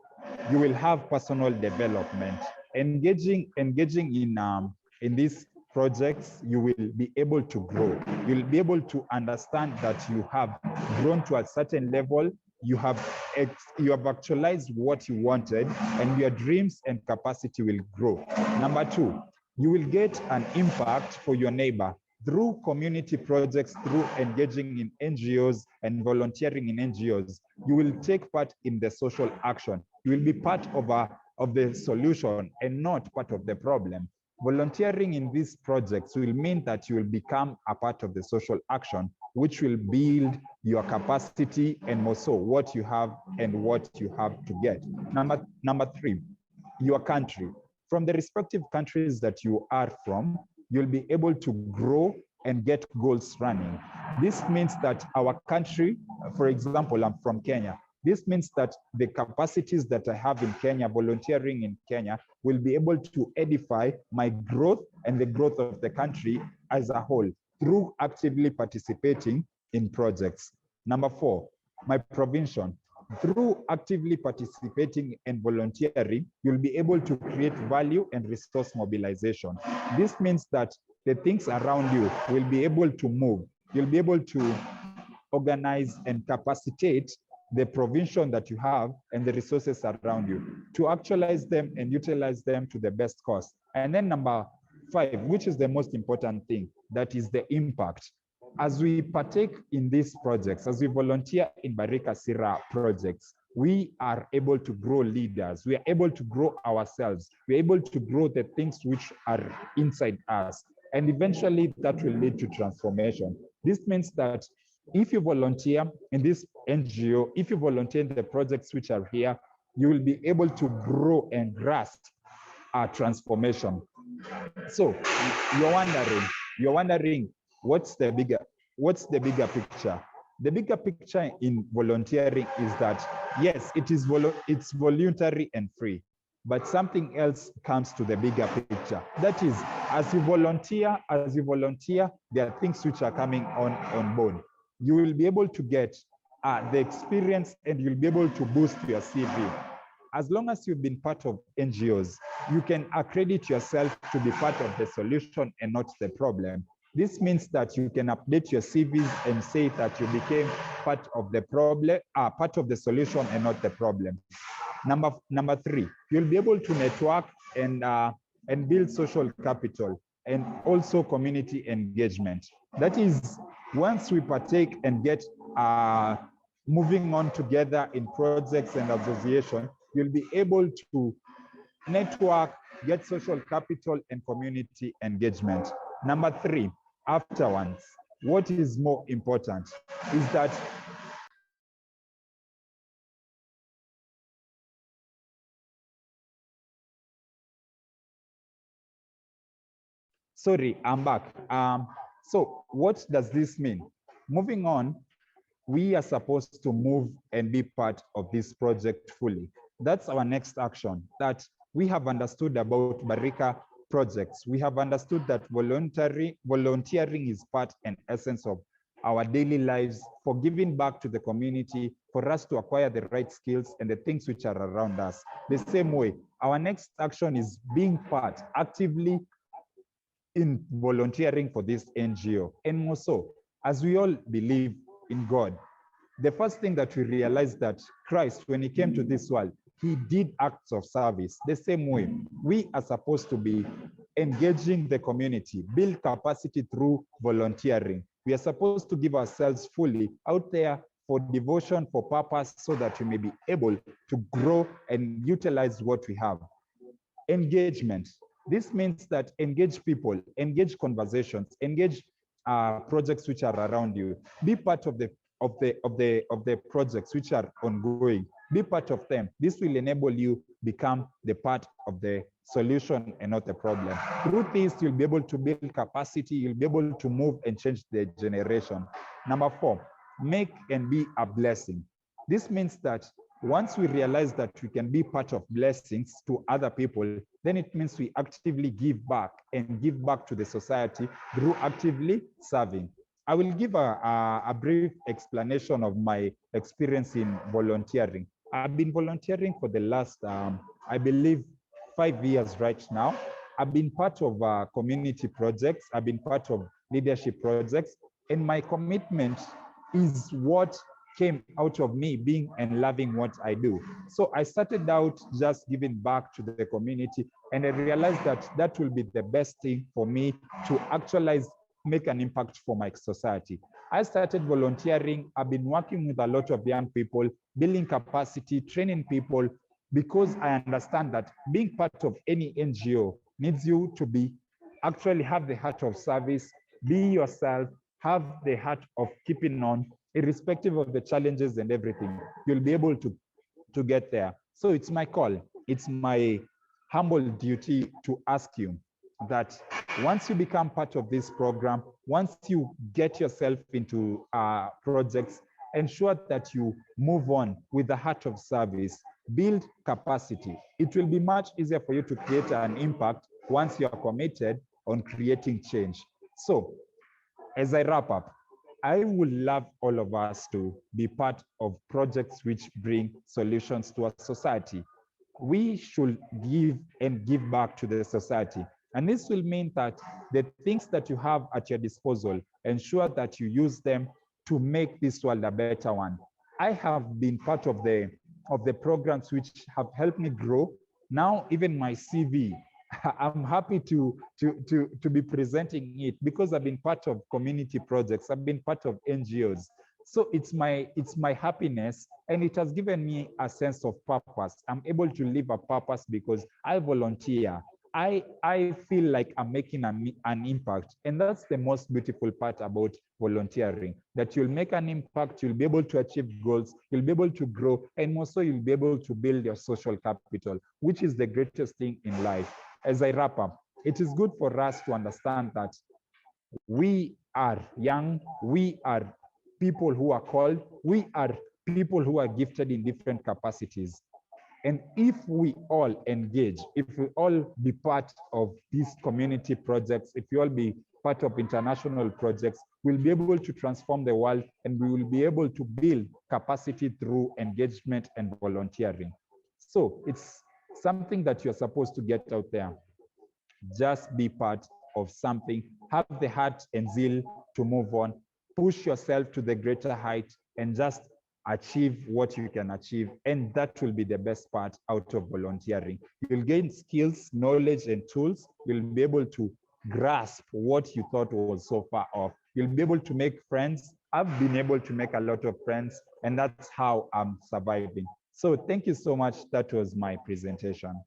you will have personal development. Engaging in these projects, you will be able to grow. You'll be able to understand that you have grown to a certain level. You have actualized what you wanted, and your dreams and capacity will grow. Number two, you will get an impact for your neighbor through community projects, through engaging in NGOs and volunteering in NGOs. You will take part in the social action. You will be part of the solution and not part of the problem. Volunteering in these projects will mean that you will become a part of the social action, which will build your capacity and also what you have and what you have to get. Number three, your country. From the respective countries that you are from, you'll be able to grow and get goals running. This means that our country, for example, I'm from Kenya. This means that the capacities that I have in Kenya, volunteering in Kenya, will be able to edify my growth and the growth of the country as a whole through actively participating in projects. Number four, my provincial. Through actively participating and volunteering, you'll be able to create value and resource mobilization. This means that the things around you will be able to move. You'll be able to organize and capacitate the provision that you have and the resources around you to actualize them and utilize them to the best cost. And then number five, which is the most important thing, that is the impact. As we partake in these projects, as we volunteer in Barika Sira projects, we are able to grow leaders. We are able to grow ourselves. We are able to grow the things which are inside us. And eventually that will lead to transformation. This means that if you volunteer in this NGO, if you volunteer in the projects which are here, you will be able to grow and grasp our transformation. So you're wondering, what's the bigger picture? The bigger picture in volunteering is that, yes, it's voluntary and free, but something else comes to the bigger picture. That is, as you volunteer, there are things which are coming on board. You will be able to get the experience and you'll be able to boost your CV. As long as you've been part of NGOs, you can accredit yourself to be part of the solution and not the problem. This means that you can update your CVs and say that you became part of the problem, part of the solution and not the problem. Number three, you'll be able to network and build social capital and also community engagement. That is, once we partake and get moving on together in projects and association, you'll be able to network, get social capital and community engagement. Number three, afterwards, what is more important is that sorry, I'm back. So what does this mean? Moving on, we are supposed to move and be part of this project fully. That's our next action, that we have understood about Barika projects. We have understood that volunteering is part and essence of our daily lives for giving back to the community, for us to acquire the right skills and the things which are around us. The same way, our next action is being part actively in volunteering for this NGO. And more so, as we all believe in God, the first thing that we realize that Christ, when he came to this world, he did acts of service. The same way, we are supposed to be engaging the community, build capacity through volunteering. We are supposed to give ourselves fully out there for devotion, for purpose, so that we may be able to grow and utilize what we have. Engagement. This means that engage people, engage conversations, engage projects which are around you. Be part of the projects which are ongoing. Be part of them. This will enable you become the part of the solution and not the problem. Through this, you'll be able to build capacity. You'll be able to move and change the generation. Number four, make and be a blessing. This means that once we realize that we can be part of blessings to other people, then it means we actively give back and give back to the society through actively serving. I will give a brief explanation of my experience in volunteering. I've been volunteering for the last, I believe, 5 years right now. I've been part of community projects. I've been part of leadership projects. And my commitment is what came out of me being and loving what I do. So I started out just giving back to the community. And I realized that that will be the best thing for me to actualize, make an impact for my society. I started volunteering. I've been working with a lot of young people, building capacity, training people, because I understand that being part of any NGO needs you to be actually have the heart of service, be yourself, have the heart of keeping on, irrespective of the challenges and everything. You'll be able to get there. So it's my call. It's my humble duty to ask you that once you become part of this program, once you get yourself into projects, ensure that you move on with the heart of service, build capacity. It will be much easier for you to create an impact once you are committed on creating change. So as I wrap up, I would love all of us to be part of projects which bring solutions to our society. We should give and give back to the society. And this will mean that the things that you have at your disposal, ensure that you use them to make this world a better one. I have been part of the programs which have helped me grow. Now, even my CV, I'm happy to be presenting it because I've been part of community projects. I've been part of NGOs. So it's my happiness, and it has given me a sense of purpose. I'm able to live a purpose because I volunteer. I feel like I'm making an impact. And that's the most beautiful part about volunteering, that you'll make an impact, you'll be able to achieve goals, you'll be able to grow, and also you'll be able to build your social capital, which is the greatest thing in life. As I wrap up, it is good for us to understand that we are young, we are people who are called, we are people who are gifted in different capacities. And if we all engage, if we all be part of these community projects, if we all be part of international projects, we'll be able to transform the world, and we will be able to build capacity through engagement and volunteering. So it's something that you're supposed to get out there. Just be part of something, have the heart and zeal to move on, push yourself to the greater height, and just achieve what you can achieve. And that will be the best part out of volunteering. You'll gain skills, knowledge, and tools. You'll be able to grasp what you thought was so far off. You'll be able to make friends. I've been able to make a lot of friends, and that's how I'm surviving. So thank you so much. That was my presentation.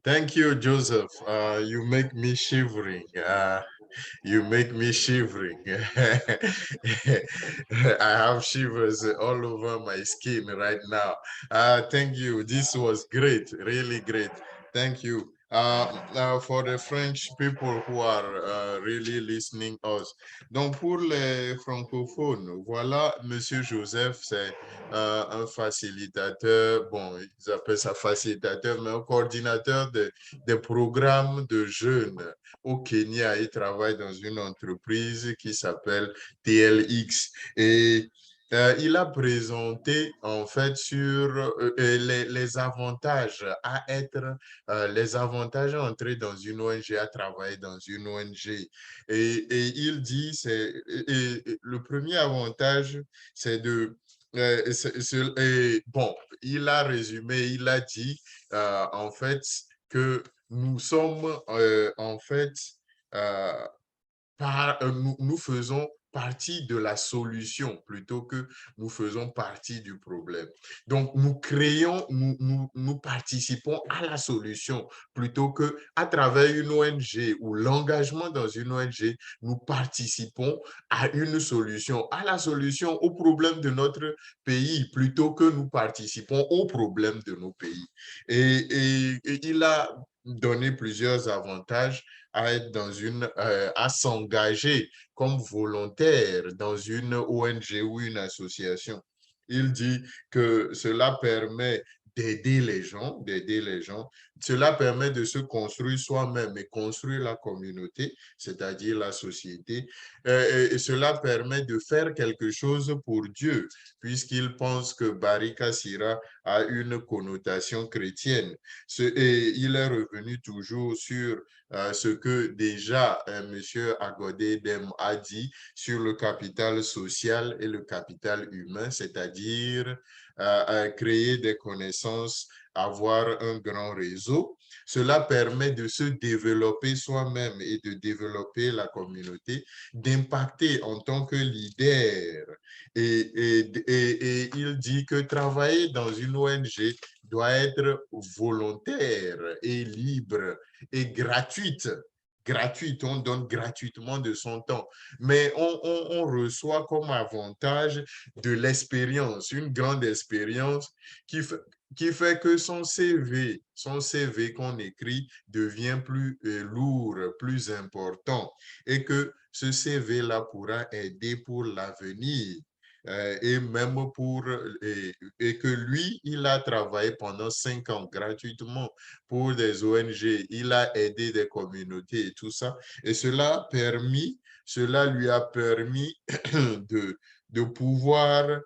Thank you, Joseph. You make me shivering. You make me shivering. I have shivers all over my skin right now. Thank you. This was great, really great. Thank you. Now for the French people who are really listening us. Donc pour les francophones, voilà, Monsieur Joseph, c'est un facilitateur, bon, ils appellent ça facilitateur, mais un coordinateur des programmes de jeunes au Kenya. Il travaille dans une entreprise qui s'appelle TLX. Et il a présenté en fait sur les avantages à être, les avantages à entrer dans une ONG, à travailler dans une ONG. Et il dit, le premier avantage, c'est de bon, il a résumé, il a dit en fait que nous sommes en fait, nous faisons partie de la solution plutôt que nous faisons partie du problème. Donc, nous créons, nous participons à la solution plutôt que à travers une ONG ou l'engagement dans une ONG, nous participons à une solution, à la solution au problème de notre pays plutôt que nous participons au problème de nos pays. Et il a donné plusieurs avantages à être dans à s'engager comme volontaire dans une ONG ou une association. Il dit que cela permet d'aider les gens, Cela permet de se construire soi-même et construire la communauté, c'est-à-dire la société. Et cela permet de faire quelque chose pour Dieu, puisqu'il pense que Barika Sira a une connotation chrétienne. Et il est revenu toujours sur ce que déjà M. Agodé Dem a dit sur le capital social et le capital humain, c'est-à-dire créer des connaissances, avoir un grand réseau. Cela permet de se développer soi-même et de développer la communauté, d'impacter en tant que leader. Et il dit que travailler dans une ONG doit être volontaire et libre et gratuite. On donne gratuitement de son temps, mais on reçoit comme avantage de l'expérience, une grande expérience qui fait que son CV qu'on écrit devient plus lourd, plus important, et que ce CV-là pourra aider pour l'avenir. Et même et que lui, il a travaillé pendant 5 ans gratuitement pour des ONG, il a aidé des communautés et tout ça, et cela lui a permis de pouvoir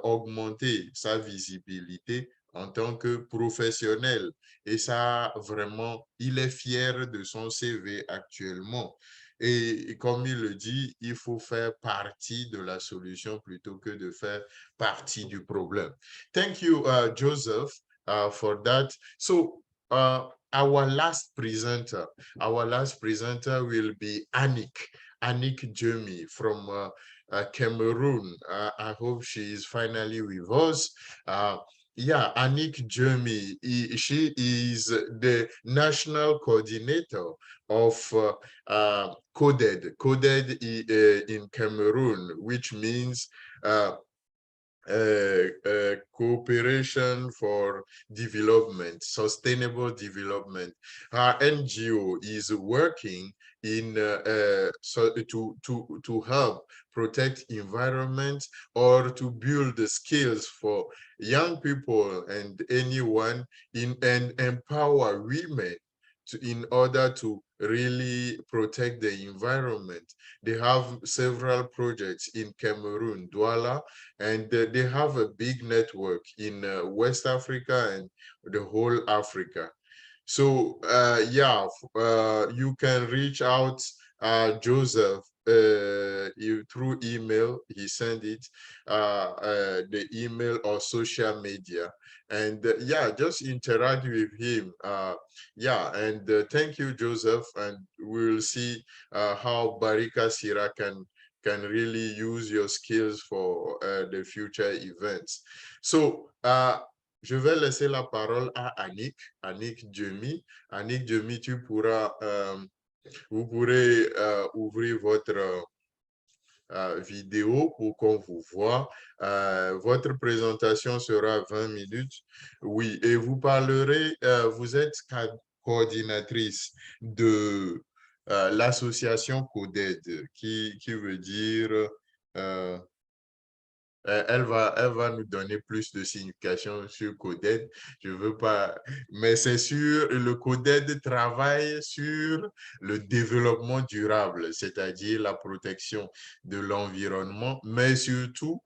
augmenter sa visibilité en tant que professionnel. Et ça, vraiment, il est fier de son CV actuellement. Et comme il le dit, il faut faire partie de la solution plutôt que de faire partie du problème. Thank you, Joseph, for that. So, our last presenter will be Annick Jemi from Cameroon. I hope she is finally with us. Yeah, Annick Jemi, she is the national coordinator of CODED in Cameroon, which means Cooperation for Development, Sustainable Development. Our NGO is working in to help protect environment or to build the skills for young people and anyone and empower women in order to really protect the environment. They have several projects in Cameroon, Douala, and they have a big network in West Africa and the whole Africa. So yeah, you can reach out Joseph through email. He sent it, the email or social media. And yeah, just interact with him. Yeah, and thank you, Joseph. And we'll see how Barika Sira can really use your skills for the future events. So, je vais laisser la parole à Annick Jemi. Annick Jemi, vous pourrez ouvrir votre vidéo pour qu'on vous voit. Votre présentation sera 20 minutes. Oui, et vous parlerez, vous êtes coordinatrice de l'association CODED, qui veut dire elle va nous donner plus de signification sur CODED. Je veux pas, mais c'est sûr, le CODED travaille sur le développement durable, c'est-à-dire la protection de l'environnement, mais surtout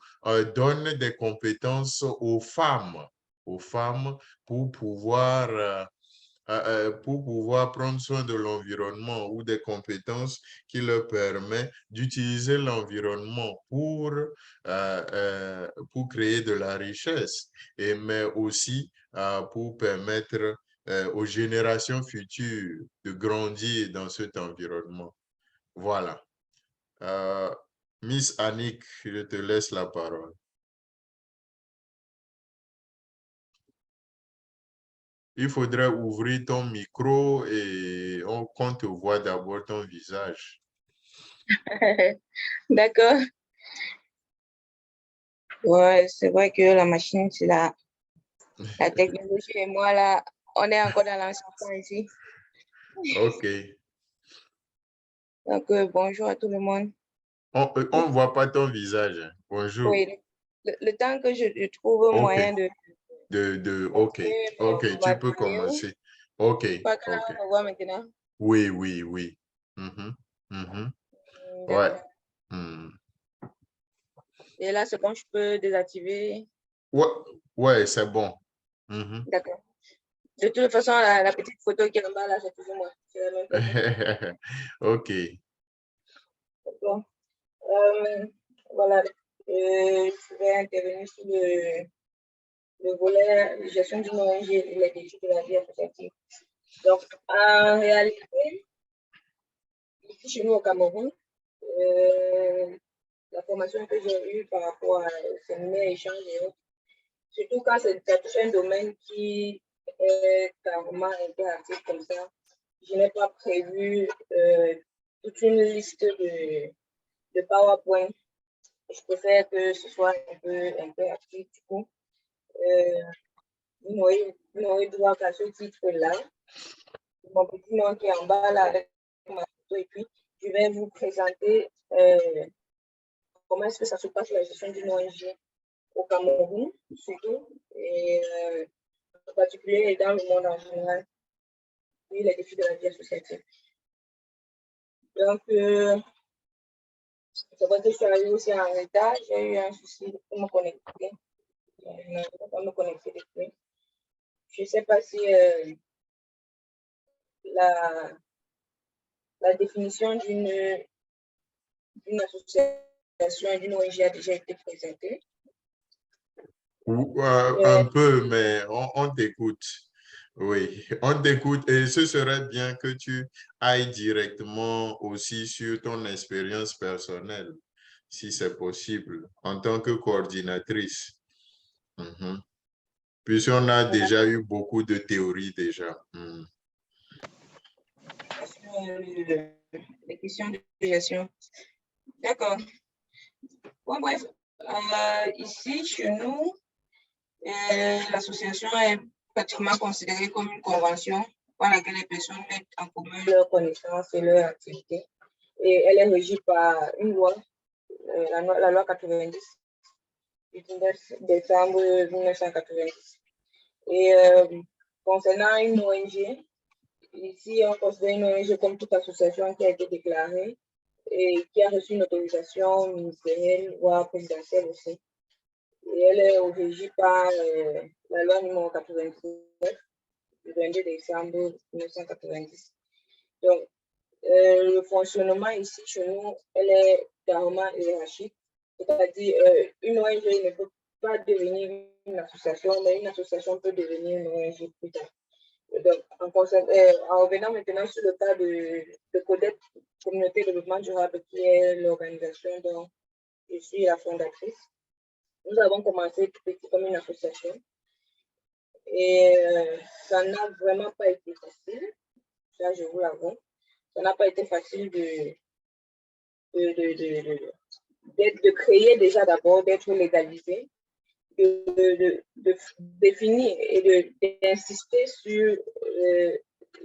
donne des compétences aux femmes pour pouvoir prendre soin de l'environnement ou des compétences qui leur permettent d'utiliser l'environnement pour créer de la richesse, mais aussi pour permettre aux générations futures de grandir dans cet environnement. Voilà. Miss Annick, je te laisse la parole. Il faudrait ouvrir ton micro et qu'on te voit d'abord ton visage. D'accord. Ouais, c'est vrai que la machine, c'est la technologie et moi, là, on est encore dans l'ancien temps ici. OK. Donc, bonjour à tout le monde. On ne voit pas ton visage. Bonjour. Oui, le temps que je trouve un moyen de OK, OK, On tu va peux dire, commencer. OK, pas que là, OK. on voit maintenant. Oui, oui, oui. Mhm, mhm. Ouais. D'accord. Hmm. Et là, c'est quand je peux désactiver. Ouais, ouais, c'est bon. Mhm. D'accord. De toute façon, la petite photo qui est en bas, là, c'est toujours moi. C'est la même personne. OK. D'accord. Voilà. Je vais intervenir sur le volet gestion d'une ONG et les défis de la vie associative. Donc, en réalité, ici chez nous au Cameroun, la formation que j'ai eue par rapport au séminaire, échange et autres, surtout quand ça touche un domaine qui est carrément interactif comme ça, je n'ai pas prévu toute une liste de PowerPoint. Je préfère que ce soit un peu interactif. Du coup, vous m'aurez droit à ce titre-là. Mon petit nom qui est en bas là avec ma photo. Et puis, je vais vous présenter comment est-ce que ça se passe la gestion d'une ONG au Cameroun, surtout, et en particulier et dans le monde en général, et les défis de la vie associative. Donc, c'est vrai que je suis arrivée aussi en retard, j'ai eu un souci pour me connecter. Je n'arrive pas à me connecter depuis. Je ne sais pas si la définition d'une association et d'une ONG a déjà été présentée. Un peu, mais on t'écoute. Oui, on t'écoute et ce serait bien que tu ailles directement aussi sur ton expérience personnelle, si c'est possible, en tant que coordinatrice. Mhm. Puisqu'on a déjà eu beaucoup de théories déjà. Mhm. Les questions de gestion. D'accord. Bon, bref, ici, chez nous, l'association est pratiquement considérée comme une convention par laquelle les personnes mettent en commun leurs connaissances et leurs activités. Et elle est régie par une loi, la loi 90, du 19 décembre 1990. Et concernant une ONG, ici, on considère une ONG comme toute association qui a été déclarée et qui a reçu une autorisation ministérielle, voire présidentielle aussi. Et elle est régie par la loi numéro 99 du 22 décembre 1990. Donc, le fonctionnement ici chez nous, elle est carrément hiérarchique. C'est-à-dire, une ONG ne peut pas devenir une association, mais une association peut devenir une ONG plus tard. Donc, en revenant maintenant sur le cas de CODEP, Communauté de développement durable, qui est l'organisation dont je suis la fondatrice. Nous avons commencé tout petit comme une association et ça n'a vraiment pas été facile, ça je vous l'avoue. Ça n'a pas été facile de créer déjà d'abord, d'être légalisé, de définir et d'insister sur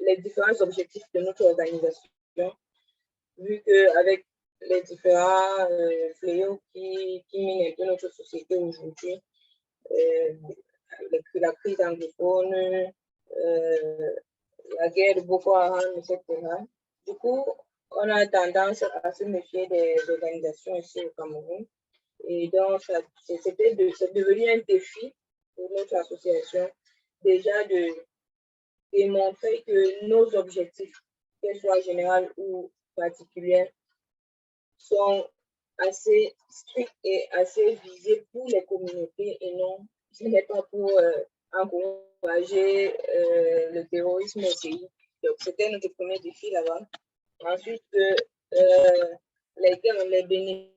les différents objectifs de notre organisation, vu qu'avec les différents fléaux qui minent un peu notre société aujourd'hui, la crise anglophone, la guerre de Boko Haram, etc. Du coup, on a tendance à se méfier des organisations ici au Cameroun. Et donc, c'est devenu un défi pour notre association déjà de démontrer que nos objectifs, qu'ils soient généraux ou particuliers, sont assez stricts et assez visés pour les communautés et non, ce n'est pas pour encourager le terrorisme au pays. Donc, c'était notre premier défi là-bas. Ensuite, les bénéfices,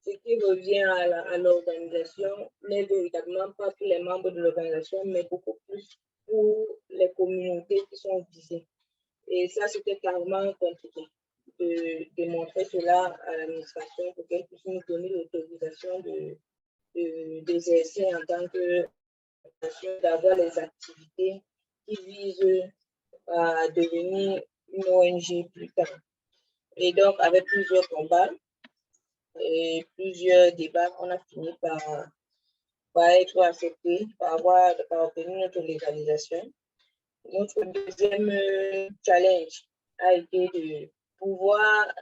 ce qui revient à l'organisation n'est véritablement pas pour les membres de l'organisation, mais beaucoup plus pour les communautés qui sont visées. Et ça, c'était carrément compliqué de démontrer cela à l'administration pour qu'elle puisse nous donner l'autorisation d'exercer en tant que d'avoir les activités qui visent à devenir une ONG plus tard. Et donc, avec plusieurs combats et plusieurs débats, on a fini par va être accepté, va obtenir notre légalisation. Notre deuxième challenge a été de pouvoir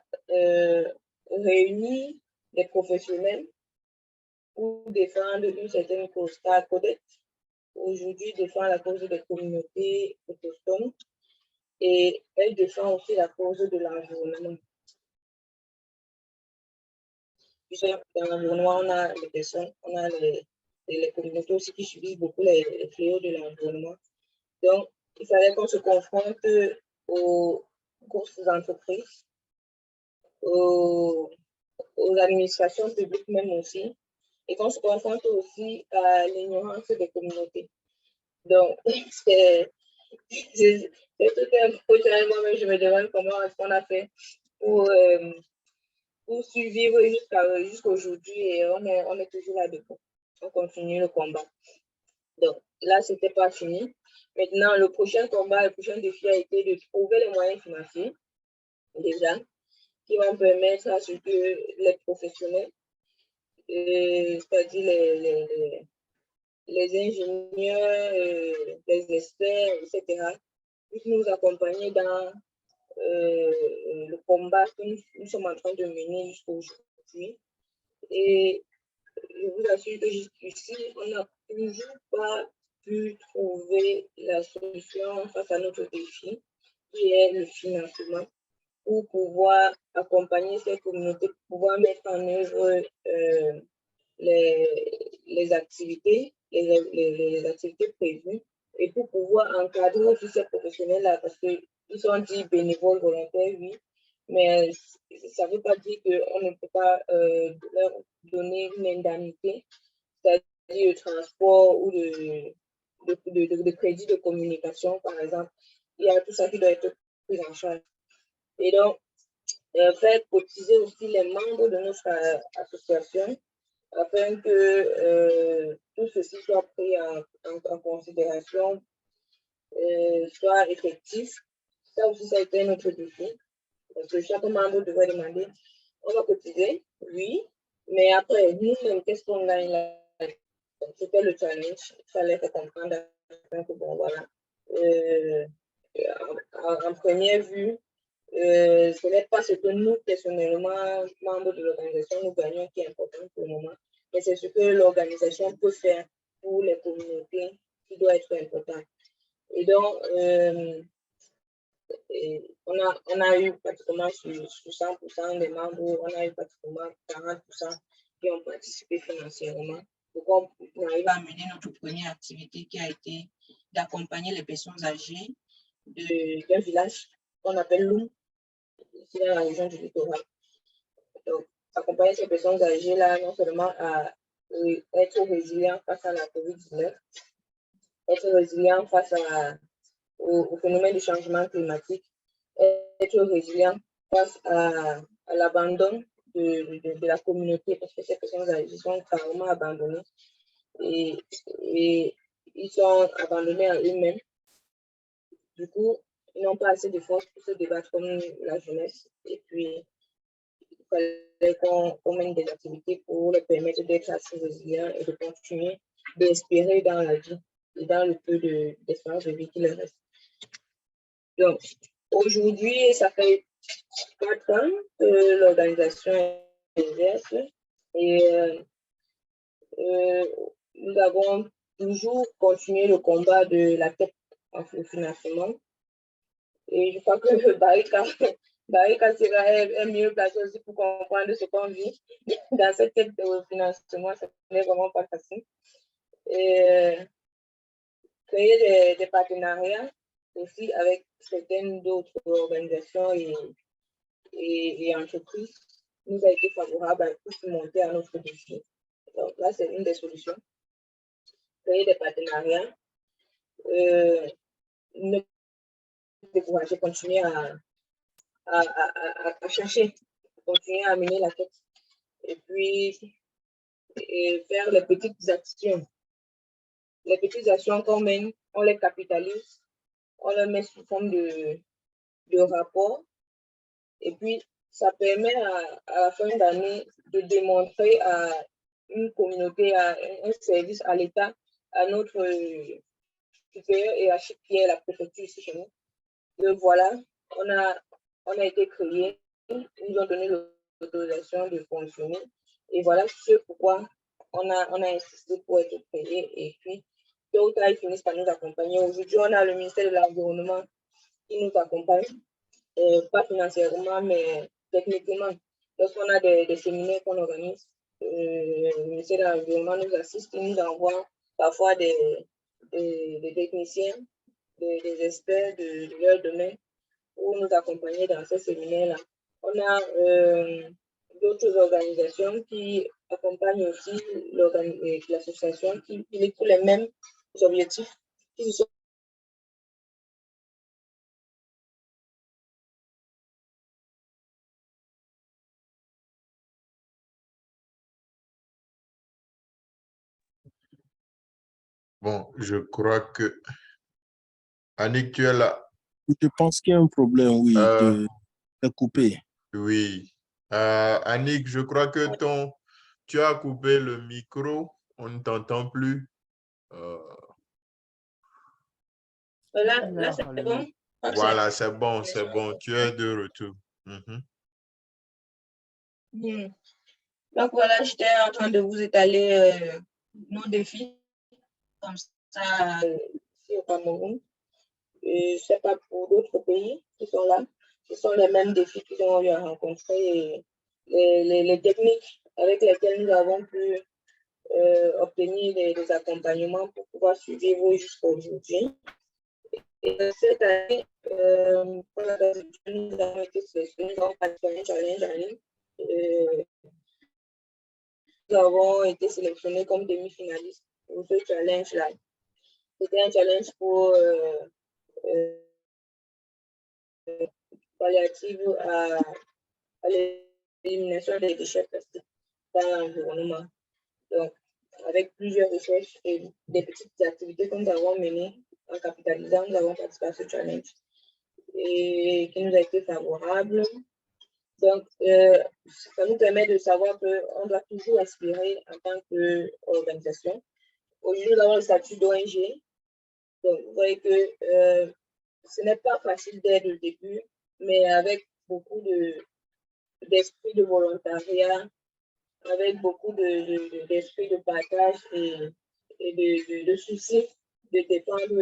réunir des professionnels pour défendre une certaine cause. Car Codec, aujourd'hui, défend la cause des communautés autochtones et elle défend aussi la cause de l'environnement. Dans l'environnement, on a les personnes, on a les communautés aussi qui subissent beaucoup les fléaux de l'environnement. Donc, il fallait qu'on se confronte aux grosses entreprises, aux administrations publiques même aussi, et qu'on se confronte aussi à l'ignorance des communautés. Donc, c'est tout un projet. Moi-même, je me demande comment est-ce qu'on a fait pour survivre jusqu'à aujourd'hui et on est toujours là-dedans. On continue le combat. Donc, là, ce n'était pas fini. Maintenant, le prochain combat, le prochain défi a été de trouver les moyens financiers, déjà, qui vont permettre à ce que les professionnels, c'est-à-dire les ingénieurs, les experts, etc., puissent nous accompagner dans le combat que nous sommes en train de mener jusqu'aujourd'hui. Et je vous assure que jusqu'ici, on n'a toujours pas pu trouver la solution face à notre défi, qui est le financement, pour pouvoir accompagner ces communautés, pour pouvoir mettre en œuvre les activités, les activités prévues, et pour pouvoir encadrer aussi ces professionnels-là, parce qu'ils sont dits bénévoles volontaires, oui, mais ça ne veut pas dire qu'on ne peut pas leur donner une indemnité, c'est-à-dire le transport ou de crédit de communication, par exemple. Il y a tout ça qui doit être pris en charge. Et donc, faire cotiser aussi les membres de notre association afin que tout ceci soit pris en considération, soit effectif. Ça aussi, ça a été notre défi. Parce que chaque membre devrait demander, on va cotiser, oui, mais après, nous-mêmes, qu'est-ce qu'on gagne là? C'était le challenge. Il fallait faire comprendre que, bon, voilà, en première vue, ce n'est pas ce que nous, personnellement, membres de l'organisation, nous gagnons qui est important pour le moment, mais c'est ce que l'organisation peut faire pour les communautés qui doit être important. Et donc, on a eu pratiquement sur 100% des membres, on a eu pratiquement 40% qui ont participé financièrement pour qu'on arrive à mener notre première activité qui a été d'accompagner les personnes âgées d'un village qu'on appelle Loum, ici dans la région du littoral. Donc, accompagner ces personnes âgées-là, non seulement à être résilients face à la COVID-19, être résilients face au phénomène du changement climatique, être résilient face à l'abandon de la communauté, parce que ces personnes âgées sont carrément abandonnées et ils sont abandonnés à eux-mêmes. Du coup, ils n'ont pas assez de force pour se débattre comme la jeunesse. Et puis, il fallait qu'on mène des activités pour les permettre d'être assez résilients et de continuer d'espérer dans la vie et dans le peu d'espérance de vie qui leur reste. Donc, aujourd'hui, ça fait 4 ans que l'organisation exerce et nous avons toujours continué le combat de la quête en financement. Et je crois que Barika sera mieux placé aussi pour comprendre ce qu'on vit dans cette quête de financement. Ce n'est vraiment pas facile. Et créer des partenariats aussi avec certaines d'autres organisations et entreprises nous a été favorable pour monter à notre défi. Donc là, c'est une des solutions. Créer des partenariats, ne décourager, continuer à chercher, continuer à mener la quête et puis faire les petites actions. Les petites actions qu'on mène, on les capitalise, on les met sous forme de rapport et puis ça permet à la fin d'année de démontrer une communauté, un service à l'État, à notre supérieur hiérarchique qui est la préfecture ici chez nous. Donc voilà, on a été créé, ils nous ont donné l'autorisation de fonctionner. Et voilà ce pourquoi on a insisté pour être créé. Et puis, tôt ou tard, ils finissent par nous accompagner. Aujourd'hui, on a le ministère de l'Environnement qui nous accompagne, pas financièrement, mais techniquement. Lorsqu'on a des séminaires qu'on organise, le ministère de l'Environnement nous assiste, il nous envoie parfois des techniciens, des experts de leur domaine pour nous accompagner dans ces séminaires-là. On a d'autres organisations qui accompagnent aussi l'association qui est pour les mêmes objectifs, qui sont Bon, je crois que Annick, tu es là. Je pense qu'il y a un problème, oui, de couper. Oui. Annick, je crois que tu as coupé le micro, on ne t'entend plus. là c'est bon. Voilà, c'est bon, tu es de retour. Donc voilà, j'étais en train de vous étaler nos défis comme ça ici au Cameroun. Et ce n'est pas pour d'autres pays qui sont là. Ce sont les mêmes défis qu'ils ont eu à rencontrer et les techniques avec lesquelles nous avons pu obtenir des accompagnements pour pouvoir survivre jusqu'à aujourd'hui. Et cette année, pour la nous avons été sélectionnés, nous avons participé à un challenge en ligne. Nous avons été sélectionnés comme demi-finalistes pour ce challenge-là. C'était un challenge pour palliative à l'élimination des déchets plastiques dans l'environnement. Donc, avec plusieurs recherches et des petites activités que nous avons menées en capitalisant, nous avons participé à ce challenge et qui nous a été favorable. Donc, ça nous permet de savoir qu'on doit toujours aspirer en tant qu'organisation. Aujourd'hui, nous avons le statut d'ONG. Donc, vous voyez que ce n'est pas facile dès le début, mais avec beaucoup d'esprit de volontariat, avec beaucoup d'esprit de partage et de souci de défendre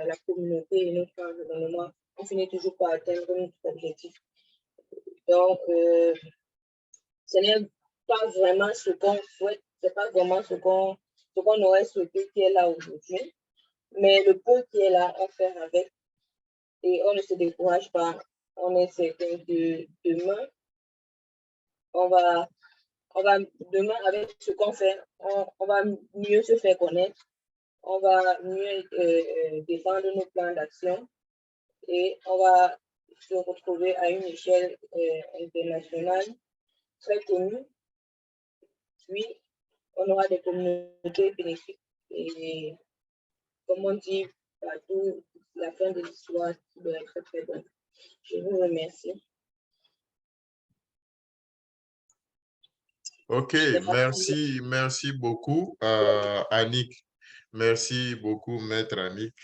la communauté et notre environnement, on finit toujours par atteindre notre objectif. Donc, ce n'est pas vraiment ce qu'on souhaite, c'est pas vraiment ce qu'on aurait souhaité qui est là aujourd'hui, mais le peu qui est là, on fait avec et on ne se décourage pas. On est certain que demain, on va demain, avec ce qu'on fait, on va mieux se faire connaître, on va mieux défendre nos plans d'action et on va se retrouver à une échelle internationale très connue. Puis, on aura des communautés bénéfiques et, comme on dit, partout, la fin de l'histoire doit être très, très bonne. Je vous remercie. Ok, merci beaucoup, Annick. Merci beaucoup, Maître Annick.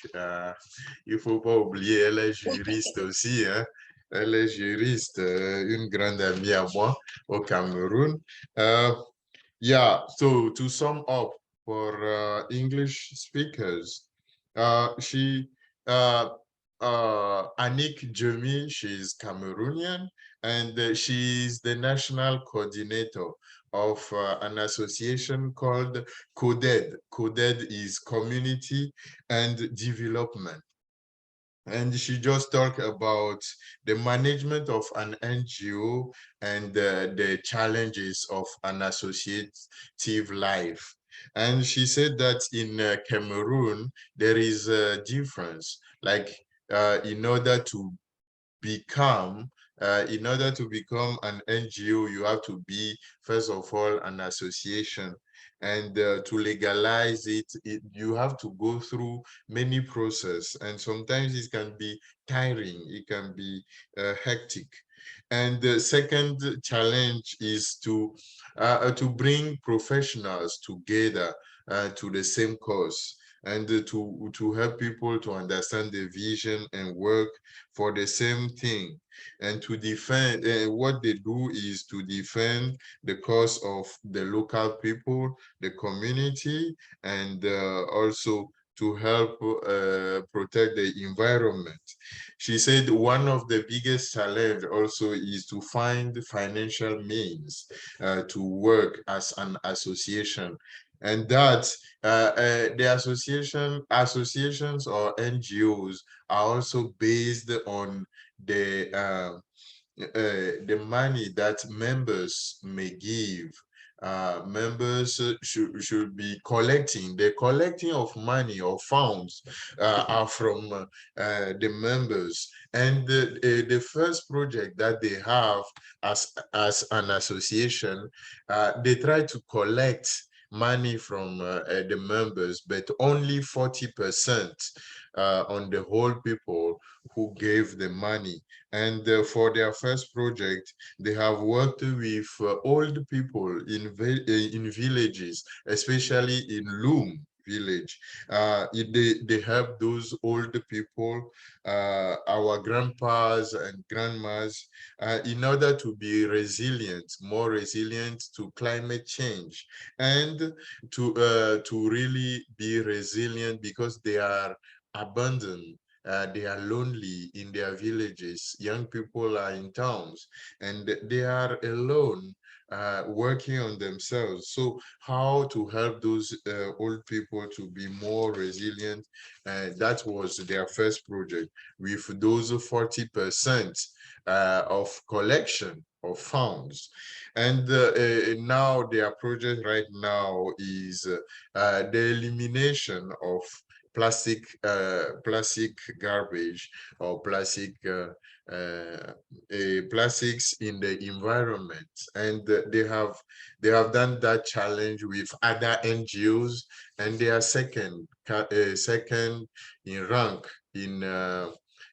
Il ne faut pas oublier, elle est juriste aussi. Hein? Elle est juriste, une grande amie à moi au Cameroun. Yeah, so to sum up for English speakers, Annick Jemi, she's Cameroonian, and she's the national coordinator of an association called CODED. CODED is Community and Development. And she just talked about the management of an NGO and the challenges of an associative life. And she said that in Cameroon, there is a difference. Like in order to become an NGO, you have to be, first of all, an association. And to legalize it, you have to go through many processes. And sometimes it can be tiring, it can be hectic. And the second challenge is to bring professionals together to the same cause, and to help people to understand the vision and work for the same thing, and to defend. What they do is to defend the cause of the local people, the community, and also to help protect the environment. She said one of the biggest challenge also is to find financial means to work as an association, and that the associations or NGOs are also based on the money that members may give. Members should be collecting. The collecting of money or funds are from the members. And the first project that they have as an association, they try to collect money from the members, but only 40% on the whole people who gave the money. And for their first project, they have worked with old people in villages, especially in Loom village. They help those old people, our grandpas and grandmas, in order to be resilient, more resilient to climate change, and to really be resilient because they are abandoned. They are lonely in their villages. Young people are in towns and they are alone, working on themselves. So how to help those old people to be more resilient? That was their first project, with those 40% of collection of funds. And now their project right now is the elimination of plastic garbage or plastics in the environment. And they have done that challenge with other NGOs, and they are second in rank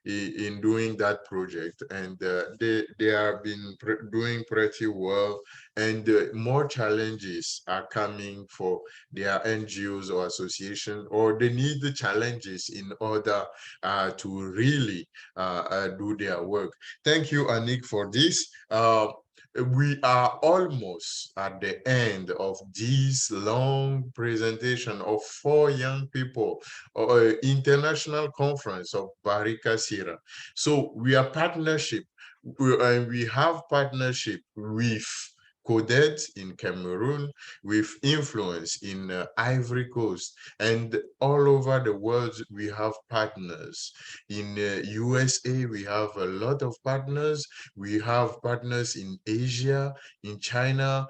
in doing that project, and they have been doing pretty well, and more challenges are coming for their NGOs or association, or they need the challenges in order to really do their work. Thank you, Anik, for this. We are almost at the end of this long presentation of 4 young people, international conference of Barika Sira. So we are partnership, and we have partnership with Codet in Cameroon, with influence in Ivory Coast, and all over the world we have partners. In USA, we have a lot of partners. We have partners in Asia, in China,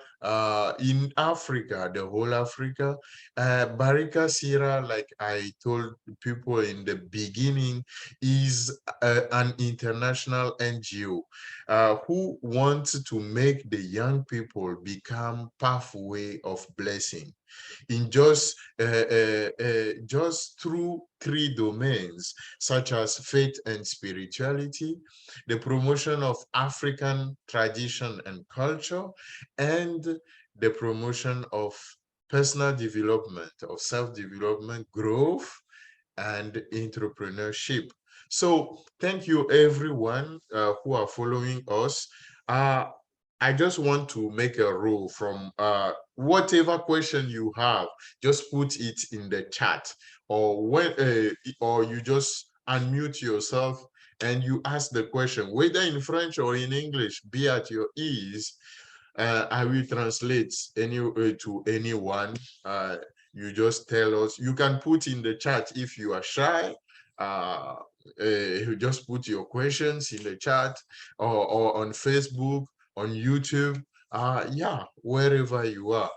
in Africa, the whole Africa. Barika Sira, like I told people in the beginning, is an international NGO who wants to make the young people become pathway of blessing in just through 3 domains, such as faith and spirituality, the promotion of African tradition and culture, and the promotion of personal development, of self-development, growth, and entrepreneurship. So thank you everyone who are following us. I just want to make a rule from whatever question you have, just put it in the chat, or or you just unmute yourself and you ask the question, whether in French or in English, be at your ease. I will translate to anyone. You just tell us. You can put in the chat if you are shy. You just put your questions in the chat, or on Facebook, on YouTube, yeah, wherever you are.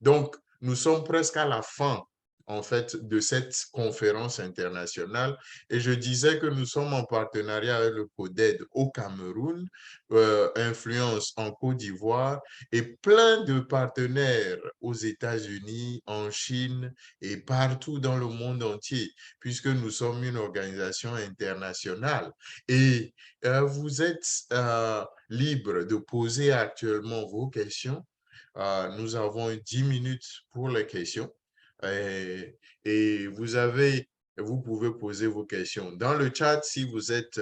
Donc, nous sommes presque à la fin en fait, de cette conférence internationale. Et je disais que nous sommes en partenariat avec le CODED au Cameroun, Influence en Côte d'Ivoire et plein de partenaires aux États-Unis, en Chine et partout dans le monde entier, puisque nous sommes une organisation internationale. Et vous êtes libre de poser actuellement vos questions. Nous avons 10 minutes pour les questions. Et vous pouvez poser vos questions. Dans le chat, si vous êtes,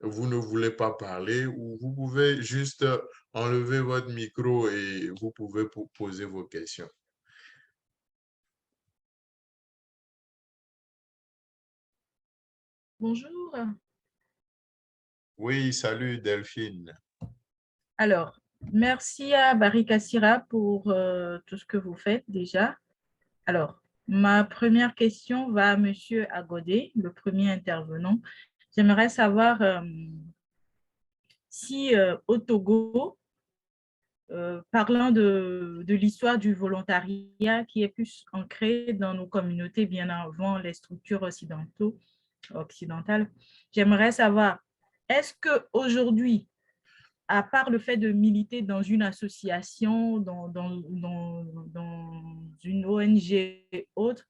vous ne voulez pas parler, ou vous pouvez juste enlever votre micro et vous pouvez poser vos questions. Bonjour. Oui, salut Delphine. Alors, merci à Barry Kassira pour tout ce que vous faites déjà. Alors, ma première question va à M. Agodé, le premier intervenant. J'aimerais savoir si au Togo, parlant de l'histoire du volontariat qui est plus ancré dans nos communautés bien avant les structures occidentales, j'aimerais savoir, est-ce qu'aujourd'hui, à part le fait de militer dans une association, dans une ONG et autres,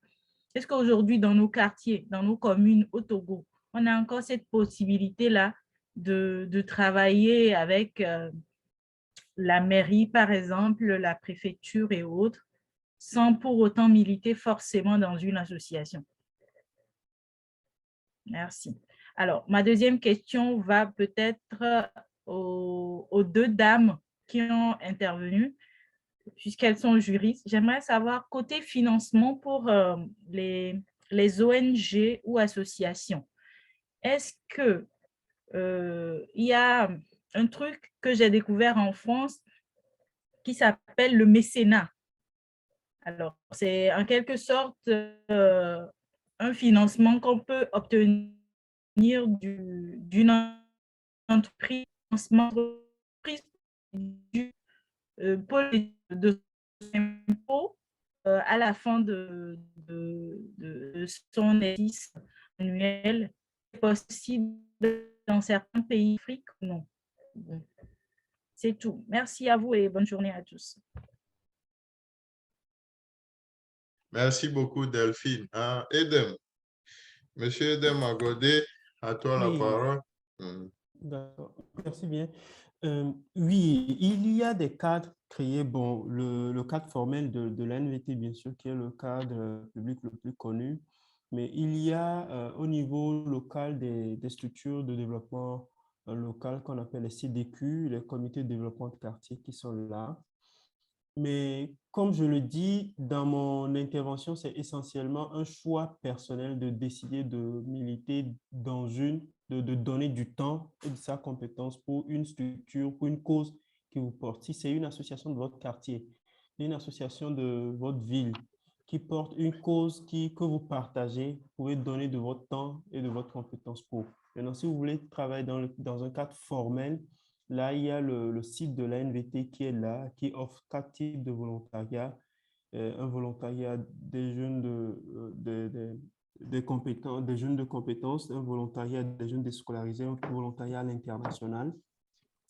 est-ce qu'aujourd'hui, dans nos quartiers, dans nos communes au Togo, on a encore cette possibilité-là de travailler avec la mairie, par exemple, la préfecture et autres, sans pour autant militer forcément dans une association? Merci. Alors, ma deuxième question va peut-être aux deux dames qui ont intervenu, puisqu'elles sont juristes. J'aimerais savoir, côté financement pour les ONG ou associations, est-ce que il y a un truc que j'ai découvert en France qui s'appelle le mécénat? Alors, c'est en quelque sorte un financement qu'on peut obtenir d'une entreprise du pôle de impôt à la fin de son exercice annuel. C'est possible dans certains pays d'Afrique ou non? C'est tout. Merci à vous et bonne journée à tous. Merci beaucoup Delphine. Edem, Monsieur Edem Agodé, à toi la Oui, parole. d'accord. Merci bien. Oui, il y a des cadres créés. Bon, le cadre formel de l'ANVT, bien sûr, qui est le cadre public le plus connu, mais il y a au niveau local des structures de développement local qu'on appelle les CDQ, les comités de développement de quartier qui sont là. Mais comme je le dis dans mon intervention, c'est essentiellement un choix personnel de décider de militer dans de donner du temps et de sa compétence pour une structure, pour une cause qui vous porte. Si c'est une association de votre quartier, une association de votre ville qui porte une cause que vous partagez, vous pouvez donner de votre temps et de votre compétence pour. Maintenant, si vous voulez travailler dans un cadre formel, là, il y a le site de l'ANVT qui est là, qui offre 4 types de volontariat. Un volontariat des jeunes des jeunes de compétences, un volontariat des jeunes déscolarisés, un volontariat à l'international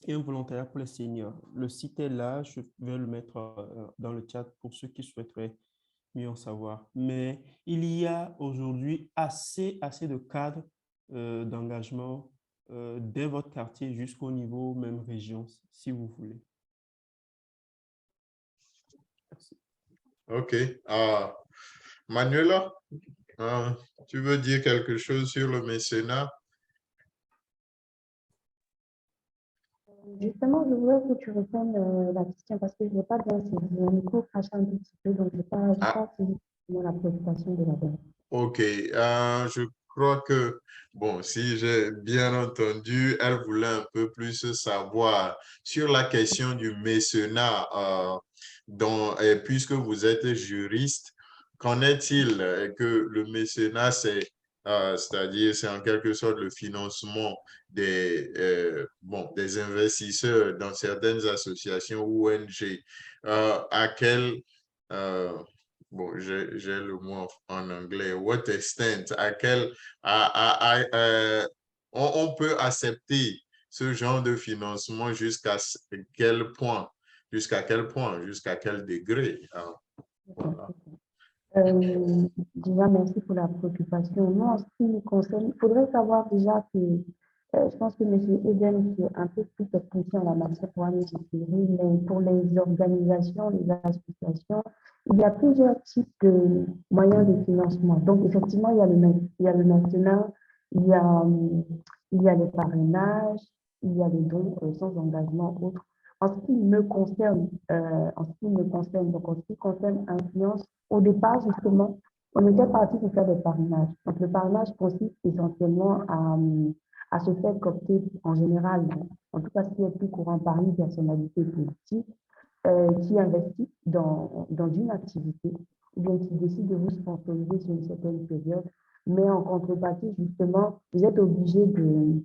et un volontariat pour les seniors. Le site est là, je vais le mettre dans le chat pour ceux qui souhaiteraient mieux en savoir. Mais il y a aujourd'hui assez de cadres d'engagement dès votre quartier jusqu'au niveau même région, si vous voulez. Merci. OK. Manuela, tu veux dire quelque chose sur le mécénat? Justement, je voulais que tu répondes la question parce que je n'ai pas bien saisi. Mon micro crache un tout petit peu, donc je n'ai pas saisi la préoccupation de la dame. OK. Je crois que, bon, si j'ai bien entendu, elle voulait un peu plus savoir sur la question du mécénat, puisque vous êtes juriste, qu'en est-il que le mécénat, c'est-à-dire, c'est en quelque sorte le financement des investisseurs dans certaines associations ou ONG. À quel bon, j'ai le mot en anglais, what extent, on peut accepter ce genre de financement jusqu'à quel point, jusqu'à quel degré. Hein. Voilà. Déjà, merci pour la préoccupation. Moi, en ce qui me concerne, il faudrait savoir déjà que je pense que M. Eden est un peu plus technicien en la matière pour nous éclairer, mais pour les organisations, les associations, il y a plusieurs types de moyens de financement. Donc, effectivement, il y a le maintenant, il y a les parrainages, il y a les dons sans engagement autres. En ce qui me concerne, donc en ce qui concerne influence, au départ, justement, on était parti pour faire des parrainages. Donc, le parrainage consiste essentiellement à se faire coopter en général, en tout cas, ce qui est plus courant par une personnalité politique qui investit dans une activité ou bien qui décide de vous sponsoriser sur une certaine période. Mais en contrepartie, justement, vous êtes obligé de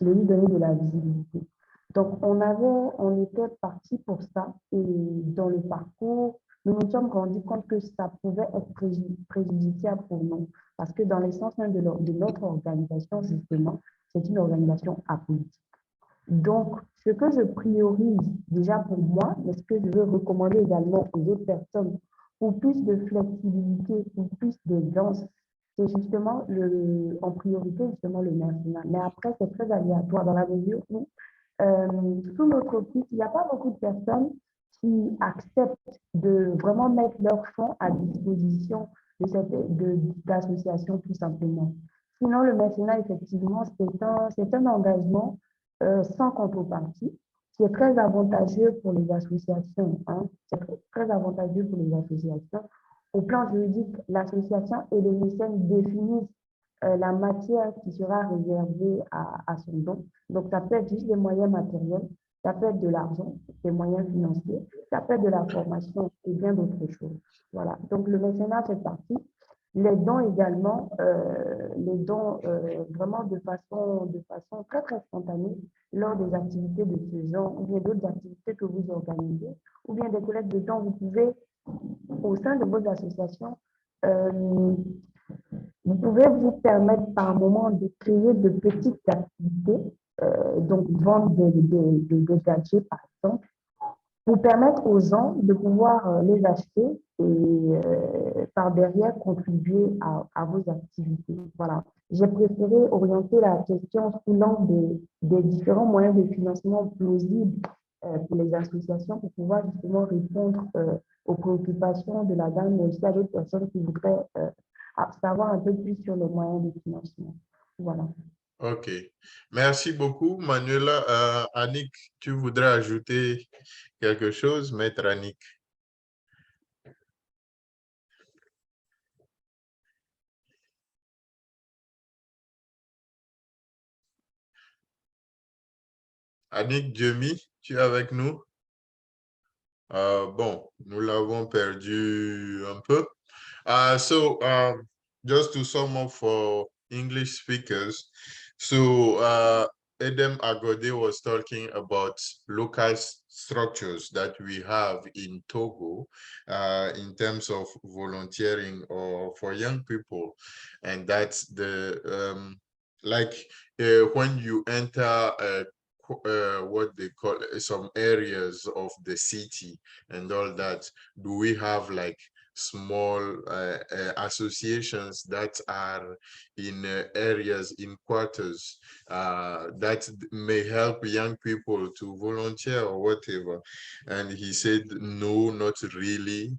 lui donner de la visibilité. Donc, on était parti pour ça et dans le parcours, nous nous sommes rendus compte que ça pouvait être préjudiciable pour nous parce que dans l'essence même de notre organisation, justement, c'est une organisation apolitique. Donc, ce que je priorise déjà pour moi, mais ce que je veux recommander également aux autres personnes pour plus de flexibilité, pour plus d'aisance, c'est justement en priorité justement le mercenat. Mais après, c'est très aléatoire dans la mesure où sous notre office, il n'y a pas beaucoup de personnes qui acceptent de vraiment mettre leurs fonds à disposition d'associations tout simplement. Sinon, le mécénat, effectivement, c'est un engagement sans contrepartie qui est très avantageux pour les associations. Hein. C'est très avantageux pour les associations. Au plan juridique, l'association et les mécènes définissent la matière qui sera réservée à son don. Donc, ça peut être juste des moyens matériels, ça peut être de l'argent, des moyens financiers, ça peut être de la formation et bien d'autres choses. Voilà. Donc, le mécénat fait partie. Les dons également, vraiment de façon très, très spontanée lors des activités de ce genre ou bien d'autres activités que vous organisez ou bien des collectes de dons, vous pouvez, au sein de vos associations, vous pouvez vous permettre par moment de créer de petites activités, donc vendre des gadgets par exemple, pour permettre aux gens de pouvoir les acheter et par derrière contribuer à vos activités. Voilà. J'ai préféré orienter la question sous l'angle des différents moyens de financement plausibles pour les associations pour pouvoir justement répondre aux préoccupations de la dame, mais aussi à d'autres personnes qui voudraient savoir un peu plus sur les moyens de financement. Voilà. OK. Merci beaucoup, Manuela. Annick, tu voudrais ajouter quelque chose, Maître Annick? Annick Djemi, tu es avec nous? Bon, nous l'avons perdu un peu. So, just to sum up for English speakers, so Edem Agode was talking about local structures that we have in Togo in terms of volunteering or for young people, and that's when you enter what they call some areas of the city and all that, do we have like small associations that are in areas, in quarters, that may help young people to volunteer or whatever? And he said, no, not really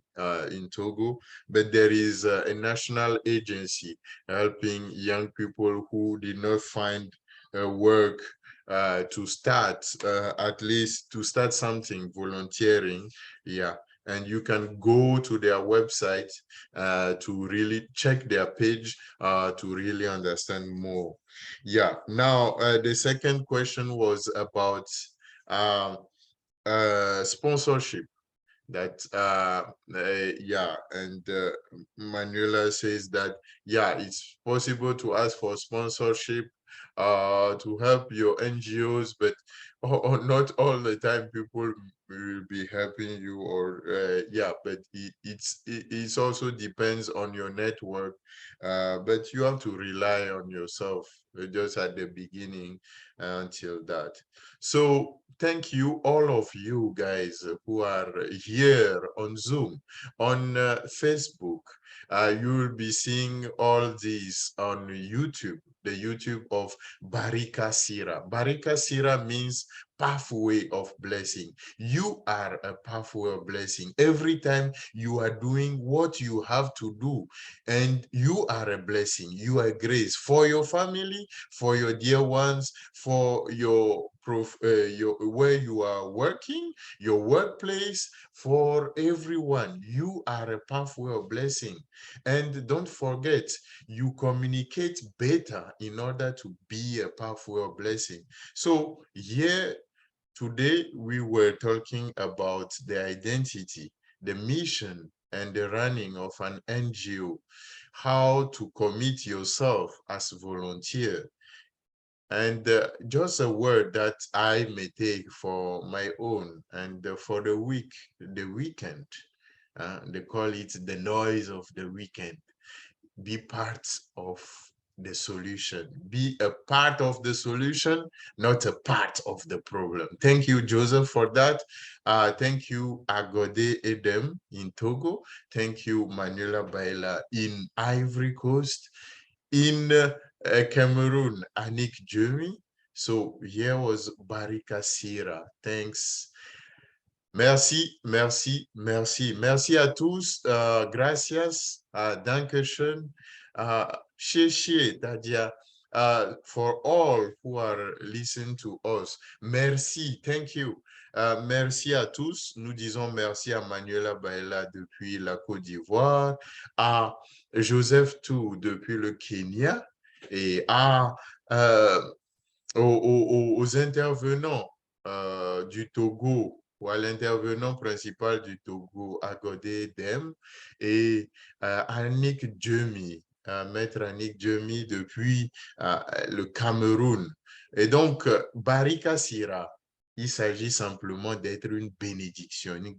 in Togo, but there is a national agency helping young people who did not find work to start, at least to start something, volunteering. Yeah. And you can go to their website to really check their page to really understand more. Yeah. Now, the second question was about sponsorship. That yeah, and Manuela says that yeah, it's possible to ask for sponsorship to help your NGOs, but not all the time people will be helping you, or yeah, but it also depends on your network, but you have to rely on yourself just at the beginning until that. So thank you, all of you guys who are here on Zoom, on Facebook. You will be seeing all these on YouTube, the YouTube of Barika Sira. Barika Sira means pathway of blessing. You are a pathway of blessing. Every time you are doing what you have to do, and you are a blessing, you are grace for your family, for your dear ones, for your where you are working, your workplace, for everyone. You are a pathway of blessing. And don't forget, you communicate better in order to be a pathway of blessing. So here today we were talking about the identity, the mission, and the running of an NGO, how to commit yourself as volunteer. And just a word that I may take for my own and for the weekend. They call it the noise of the weekend. Be part of the solution. Be a part of the solution, not a part of the problem. Thank you, Joseph, for that. Thank you, Agode Edem in Togo. Thank you, Manuela Baila in Ivory Coast. In Cameroon, Anik Jumi. So here was Barika Sira. Thanks. Merci, merci, merci. Merci à tous. Gracias. Dankeschön. Sheshe, Dadia. For all who are listening to us. Merci. Thank you. Merci à tous. Nous disons merci à Manuela Baela depuis la Côte d'Ivoire, à Joseph Tou depuis le Kenya, et aux intervenants du Togo, ou à l'intervenant principal du Togo, Agode Dem, et Annick Djemi, maître Annick Djemi depuis le Cameroun. Et donc, Barika Sira, il s'agit simplement d'être une bénédiction, une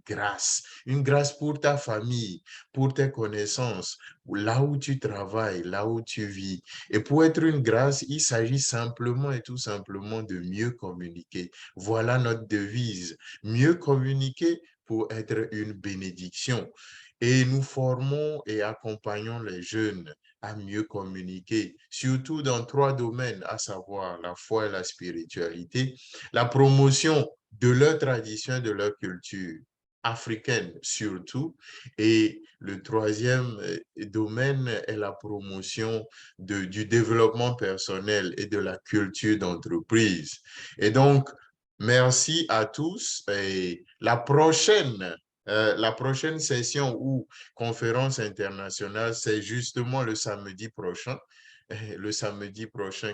grâce pour ta famille, pour tes connaissances, là où tu travailles, là où tu vis. Et pour être une grâce, il s'agit simplement et tout simplement de mieux communiquer. Voilà notre devise, mieux communiquer pour être une bénédiction. Et nous formons et accompagnons les jeunes à mieux communiquer, surtout dans 3 domaines, à savoir la foi et la spiritualité, la promotion de leur tradition et de leur culture africaine surtout, et le 3e domaine est la promotion du développement personnel et de la culture d'entreprise. Et donc, merci à tous, et la prochaine session ou conférence internationale, c'est justement le samedi prochain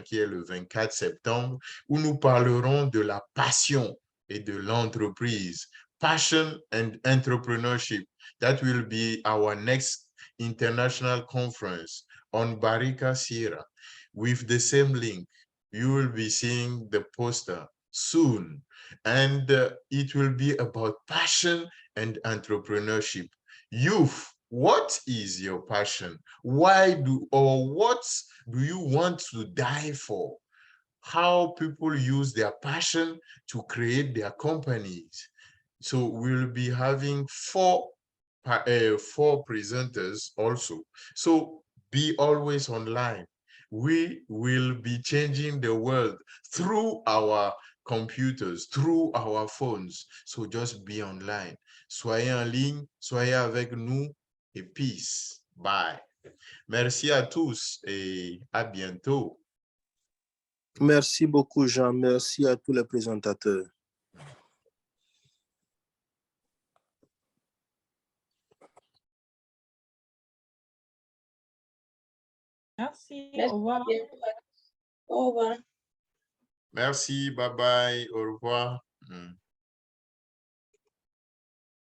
qui est le 24 septembre, où nous parlerons de la passion et de l'entreprise. Passion and Entrepreneurship. That will be our next international conference on Barika Sira. With the same link, you will be seeing the poster soon. And it will be about passion and entrepreneurship. Youth, what is your passion? What do you want to die for? How people use their passion to create their companies. So we'll be having 4 presenters also. So be always online. We will be changing the world through our computers, through our phones. So just be online. Soyez en ligne, soyez avec nous, et peace. Bye. Merci à tous et à bientôt. Merci beaucoup, Jean. Merci à tous les présentateurs. Merci. Merci. Au revoir. Au revoir. Merci, bye bye, au revoir.